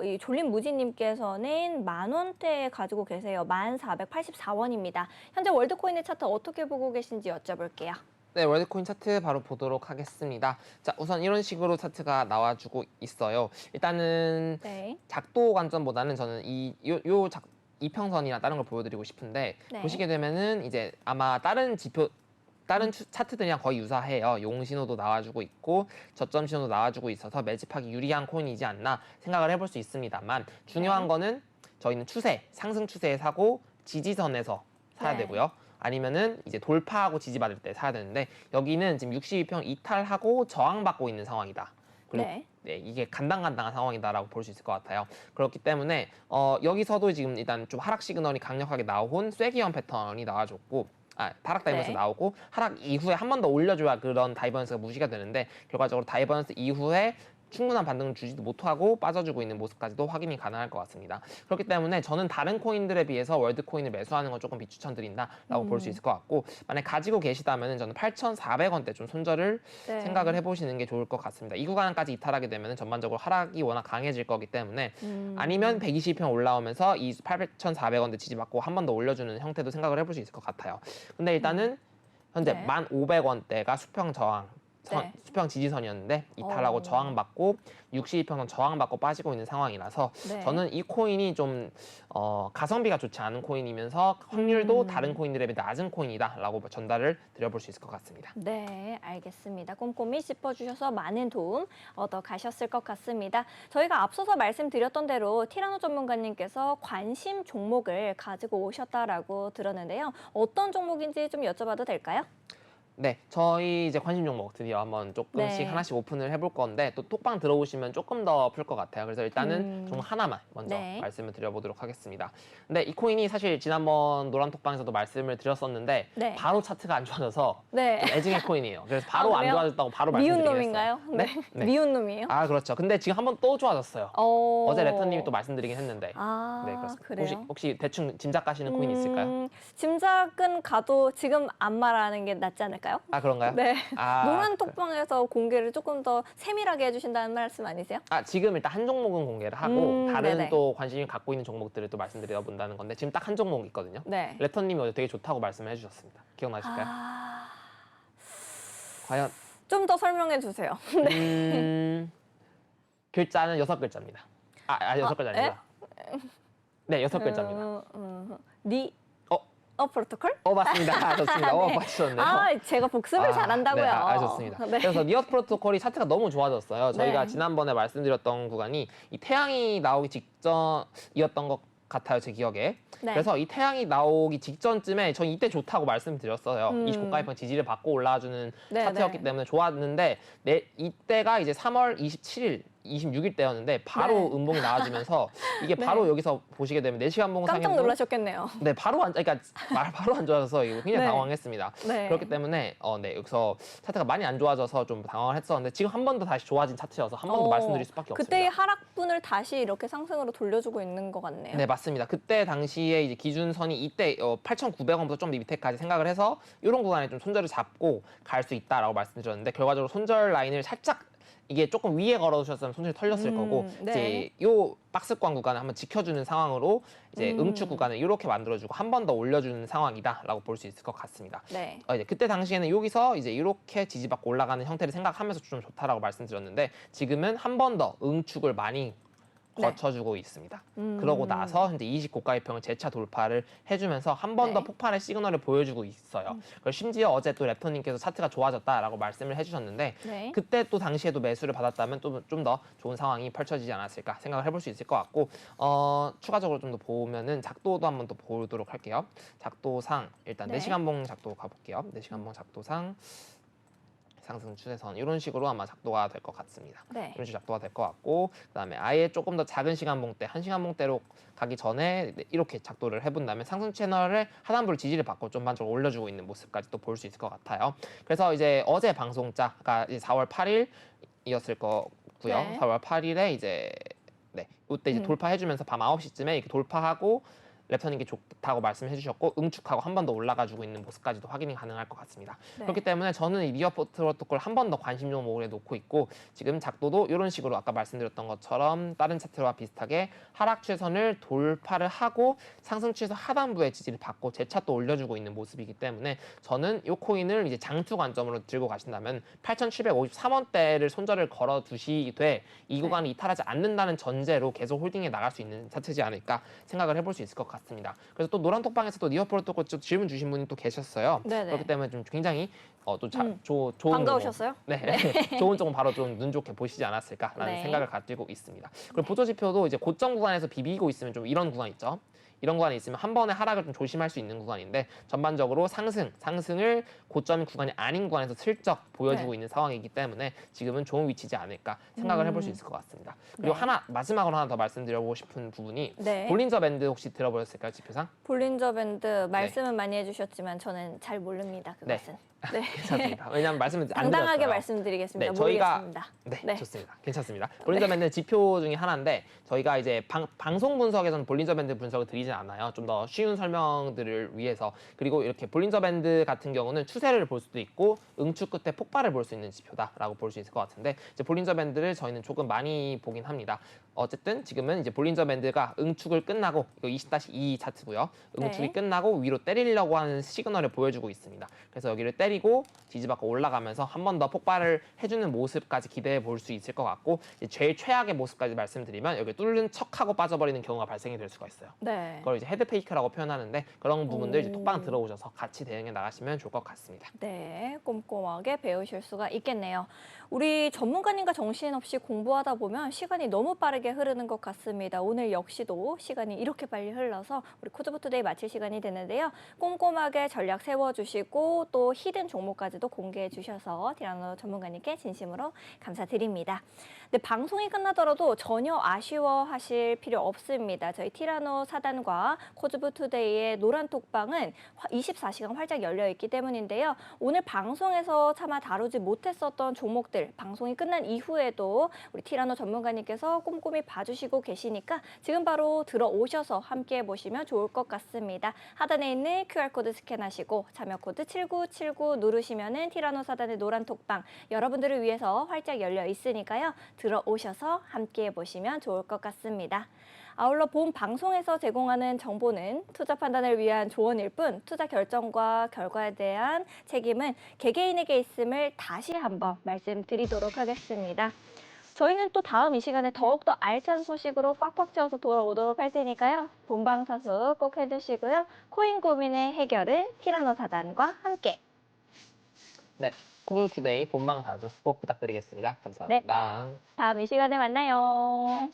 이 졸린 무지님께서는 10,000원대 가지고 계세요. 1484원입니다. 현재 월드코인의 차트 어떻게 보고 계신지 여쭤볼게요. 네, 월드코인 차트 바로 보도록 하겠습니다. 자, 우선 이런 식으로 차트가 나와주고 있어요. 일단은 네. 작도 관점보다는 저는 이평선이나 다른 걸 보여드리고 싶은데 네. 보시게 되면은 이제 아마 다른 차트들이랑 거의 유사해요. 용신호도 나와주고 있고 저점 신호도 나와주고 있어서 매집하기 유리한 코인이지 않나 생각을 해볼 수 있습니다만 중요한 네. 거는 저희는 상승 추세에 사고 지지선에서 사야 네. 되고요. 아니면은 이제 돌파하고 지지받을 때 사야 되는데 여기는 지금 62평 이탈하고 저항받고 있는 상황이다. 그리고 네. 네, 이게 간당간당한 상황이다라고 볼 수 있을 것 같아요. 그렇기 때문에 여기서도 지금 일단 좀 하락 시그널이 강력하게 나온 쐐기형 패턴이 나와줬고 하락 다이버스 네. 나오고 하락 이후에 한 번 더 올려줘야 그런 다이버스가 무시가 되는데 결과적으로 다이버스 이후에 충분한 반등을 주지도 못하고 빠져주고 있는 모습까지도 확인이 가능할 것 같습니다. 그렇기 때문에 저는 다른 코인들에 비해서 월드코인을 매수하는 건 조금 비추천드린다라고 볼 수 있을 것 같고 만약 가지고 계시다면 저는 8,400원대 좀 손절을 네. 생각을 해보시는 게 좋을 것 같습니다. 이 구간까지 이탈하게 되면 전반적으로 하락이 워낙 강해질 거기 때문에 아니면 120평 올라오면서 이 8,400원대 지지받고 한 번 더 올려주는 형태도 생각을 해볼 수 있을 것 같아요. 근데 일단은 현제 네. 1,500원대가 수평 저항 네. 수평 지지선이었는데 이탈하고 저항받고 62평선 저항받고 빠지고 있는 상황이라서 네. 저는 이 코인이 좀 가성비가 좋지 않은 코인이면서 확률도 다른 코인들에 비해 낮은 코인이다라고 전달을 드려볼 수 있을 것 같습니다. 네, 알겠습니다. 꼼꼼히 짚어주셔서 많은 도움 얻어 가셨을 것 같습니다. 저희가 앞서서 말씀드렸던 대로 티라노 전문가님께서 관심 종목을 가지고 오셨다라고 들었는데요. 어떤 종목인지 좀 여쭤봐도 될까요? 네, 저희 이제 관심 종목 드디어 한번 조금씩 네. 하나씩 오픈을 해볼 건데 또 톡방 들어오시면 조금 더 풀 것 같아요. 그래서 일단은 종목 하나만 먼저 네. 말씀을 드려보도록 하겠습니다. 근데 이 코인이 사실 지난번 노란 톡방에서도 말씀을 드렸었는데 네. 바로 차트가 안 좋아져서 네. 좀 애증의 코인이에요. 그래서 바로 안 그래요? 좋아졌다고 바로 미운 말씀드리겠어요. 놈인가요? 네? 네. 네. 미운 놈이에요? 아, 그렇죠. 근데 지금 한번 또 좋아졌어요. 어... 어제 레터님이 또 말씀드리긴 했는데. 아, 네, 그렇습니다. 그래요? 혹시 대충 짐작 가시는 코인 있을까요? 짐작은 가도 지금 안 말하는 게 낫지 않을까요? 아, 그런가요? 네. 아, 노란 톡방에서 공개를 조금 더 세밀하게 해주신다는 말씀 아니세요? 지금 일단 한 종목은 공개를 하고 다른 네네. 또 관심이 갖고 있는 종목들을 또 말씀드려 본다는 건데 지금 딱 한 종목 있거든요. 네. 레터님이 어제 되게 좋다고 말씀을 해주셨습니다. 기억나실까요? 과연 좀 더 설명해 주세요. 글자는 6글자입니다. 6글자 아닙니다. 네, 6글자입니다. 프로토콜? 맞습니다. 좋습니다. 네. 맞추셨네요. 제가 복습을 잘한다고요. 네, 좋습니다. 네. 그래서 니엇 프로토콜이 차트가 너무 좋아졌어요. 저희가 네. 지난번에 말씀드렸던 구간이 이 태양이 나오기 직전이었던 것 같아요, 제 기억에. 네. 그래서 이 태양이 나오기 직전쯤에 전 이때 좋다고 말씀드렸어요. 29가입형 지지를 받고 올라와주는 네, 차트였기 네. 때문에 좋았는데 이때가 이제 3월 27일 26일 때였는데 바로 네. 음봉이 나와주면서 이게 네. 바로 여기서 보시게 되면 4시간 봉 깜짝 상에도 놀라셨겠네요. 네, 바로 그러니까 바로 안 좋아져서 이거 굉장히 네. 당황했습니다. 네. 그렇기 때문에 네, 여기서 차트가 많이 안 좋아져서 좀 당황을 했었는데 지금 한 번 더 다시 좋아진 차트여서 한 번 더 말씀드릴 수밖에 그때의 없습니다. 하락분을 다시 이렇게 상승으로 돌려주고 있는 것 같네요. 네, 맞습니다. 그때 당시에 이제 기준선이 이때 8,900원부터 좀 밑에까지 생각을 해서 이런 구간에 좀 손절을 잡고 갈 수 있다라고 말씀드렸는데 결과적으로 손절 라인을 살짝 이게 조금 위에 걸어두셨으면 손절이 털렸을 거고 네. 이제 요 박스권 구간을 한번 지켜주는 상황으로 이제 응축 구간을 이렇게 만들어주고 한 번 더 올려주는 상황이다라고 볼 수 있을 것 같습니다. 네. 이제 그때 당시에는 여기서 이제 이렇게 지지받고 올라가는 형태를 생각하면서 좀 좋다라고 말씀드렸는데 지금은 한 번 더 응축을 많이 네. 거쳐주고 있습니다. 그러고 나서 이제 20 고가입평을 재차 돌파를 해주면서 한 번 더 네. 폭발의 시그널을 보여주고 있어요. 그리고 심지어 어제 또 랩터님께서 차트가 좋아졌다라고 말씀을 해주셨는데 네. 그때 또 당시에도 매수를 받았다면 또 좀 더 좋은 상황이 펼쳐지지 않았을까 생각을 해볼 수 있을 것 같고 추가적으로 좀 더 보면은 작도도 한번 또 보도록 할게요. 작도상 일단 네. 4시간 봉 작도 가볼게요. 4시간 봉 작도상 상승 추세선 이런 식으로 아마 작도가 될 것 같습니다. 네. 이런 식으로 작도가 될 것 같고 그다음에 아예 조금 더 작은 시간 봉대, 1시간 봉대로 가기 전에 이렇게 작도를 해본다면 상승 채널의 하단부를 지지를 받고 좀 반쪽으로 올려주고 있는 모습까지 또 볼 수 있을 것 같아요. 그래서 이제 어제 방송자가 이제 4월 8일이었을 거고요. 네. 4월 8일에 이제 이때 이제 돌파해주면서 밤 9시쯤에 이렇게 돌파하고 랩터님께 좋다고 말씀해 주셨고 응축하고 한 번 더 올라가지고 있는 모습까지도 확인이 가능할 것 같습니다. 네. 그렇기 때문에 저는 이 리어 프로토콜 한 번 더 관심 종목에 놓고 있고 지금 작도도 이런 식으로 아까 말씀드렸던 것처럼 다른 차트와 비슷하게 하락 추세선을 돌파를 하고 상승 추세선 하단부의 지지를 받고 재차 또 올려주고 있는 모습이기 때문에 저는 이 코인을 이제 장투 관점으로 들고 가신다면 8,753원대를 손절을 걸어 두시되 이 구간이 이탈하지 않는다는 전제로 계속 홀딩해 나갈 수 있는 차트지 않을까 생각을 해볼 수 있을 것 같습니다. 그래서 또 노란톡방에서도 리어 프로토콜 좀 질문 주신 분이 또 계셨어요. 네네. 그렇기 때문에 좀 굉장히 좋은 반가우셨어요? 네, 좋은 쪽은 바로 좀 눈 좋게 보시지 않았을까라는 네. 생각을 가지고 있습니다. 그리고 보조 지표도 이제 고점 구간에서 비비고 있으면 좀 이런 구간 있죠. 이런 구간이 있으면 한 번에 하락을 좀 조심할 수 있는 구간인데 전반적으로 상승을 고점 구간이 아닌 구간에서 슬쩍 보여주고 네. 있는 상황이기 때문에 지금은 좋은 위치지 않을까 생각을 해볼 수 있을 것 같습니다. 그리고 네. 마지막으로 하나 더 말씀드리고 싶은 부분이 네. 볼린저 밴드 혹시 들어보셨을까요, 지표상? 볼린저 밴드 말씀은 많이 해주셨지만 저는 잘 모릅니다. 그것은. 네. 괜찮습니다. 왜냐하면 말씀을 안 당당하게 드렸어요. 말씀드리겠습니다. 네, 저희가 모르겠습니다. 네, 네. 좋습니다. 괜찮습니다. 볼린저 밴드 지표 중에 하나인데 저희가 이제 방송 분석에서는 볼린저 밴드 분석을 드리지 않아요. 좀 더 쉬운 설명들을 위해서. 그리고 이렇게 볼린저 밴드 같은 경우는 추세를 볼 수도 있고 응축 끝에 폭발을 볼 수 있는 지표다라고 볼 수 있을 것 같은데 이제 볼린저 밴드를 저희는 조금 많이 보긴 합니다. 어쨌든 지금은 이제 볼린저 밴드가 응축을 끝나고 이거 20-2 차트고요. 응축이 네. 끝나고 위로 때리려고 하는 시그널을 보여주고 있습니다. 그래서 여기를 때리고 지지받고 올라가면서 한 번 더 폭발을 해주는 모습까지 기대해 볼 수 있을 것 같고 이제 제일 최악의 모습까지 말씀드리면 여기 뚫는 척하고 빠져버리는 경우가 발생이 될 수가 있어요. 네. 그걸 이제 헤드 페이크라고 표현하는데 그런 부분들 이제 오. 톡방 들어오셔서 같이 대응해 나가시면 좋을 것 같습니다. 네, 꼼꼼하게 배우실 수가 있겠네요. 우리 전문가님과 정신없이 공부하다 보면 시간이 너무 빠르게 흐르는 것 같습니다. 오늘 역시도 시간이 이렇게 빨리 흘러서 우리 코드부투데이 마칠 시간이 됐는데요. 꼼꼼하게 전략 세워주시고 또 히든 종목까지도 공개해 주셔서 티라노 전문가님께 진심으로 감사드립니다. 네, 방송이 끝나더라도 전혀 아쉬워하실 필요 없습니다. 저희 티라노 사단과 코드부투데이의 노란 톡방은 24시간 활짝 열려 있기 때문인데요. 오늘 방송에서 차마 다루지 못했었던 종목들 방송이 끝난 이후에도 우리 티라노 전문가님께서 꼼꼼히 봐주시고 계시니까 지금 바로 들어오셔서 함께 보시면 좋을 것 같습니다. 하단에 있는 QR코드 스캔하시고 참여코드 7979 누르시면은 티라노 사단의 노란 톡방 여러분들을 위해서 활짝 열려 있으니까요. 들어오셔서 함께 보시면 좋을 것 같습니다. 아울러 본 방송에서 제공하는 정보는 투자 판단을 위한 조언일 뿐 투자 결정과 결과에 대한 책임은 개개인에게 있음을 다시 한번 말씀드리도록 하겠습니다. 저희는 또 다음 이 시간에 더욱더 알찬 소식으로 꽉꽉 채워서 돌아오도록 할 테니까요. 본방사수 꼭 해주시고요. 코인 고민의 해결은 티라노 사단과 함께. 네, 코드투데이 본방 사수 꼭 부탁드리겠습니다. 감사합니다. 다음 이 시간에 만나요.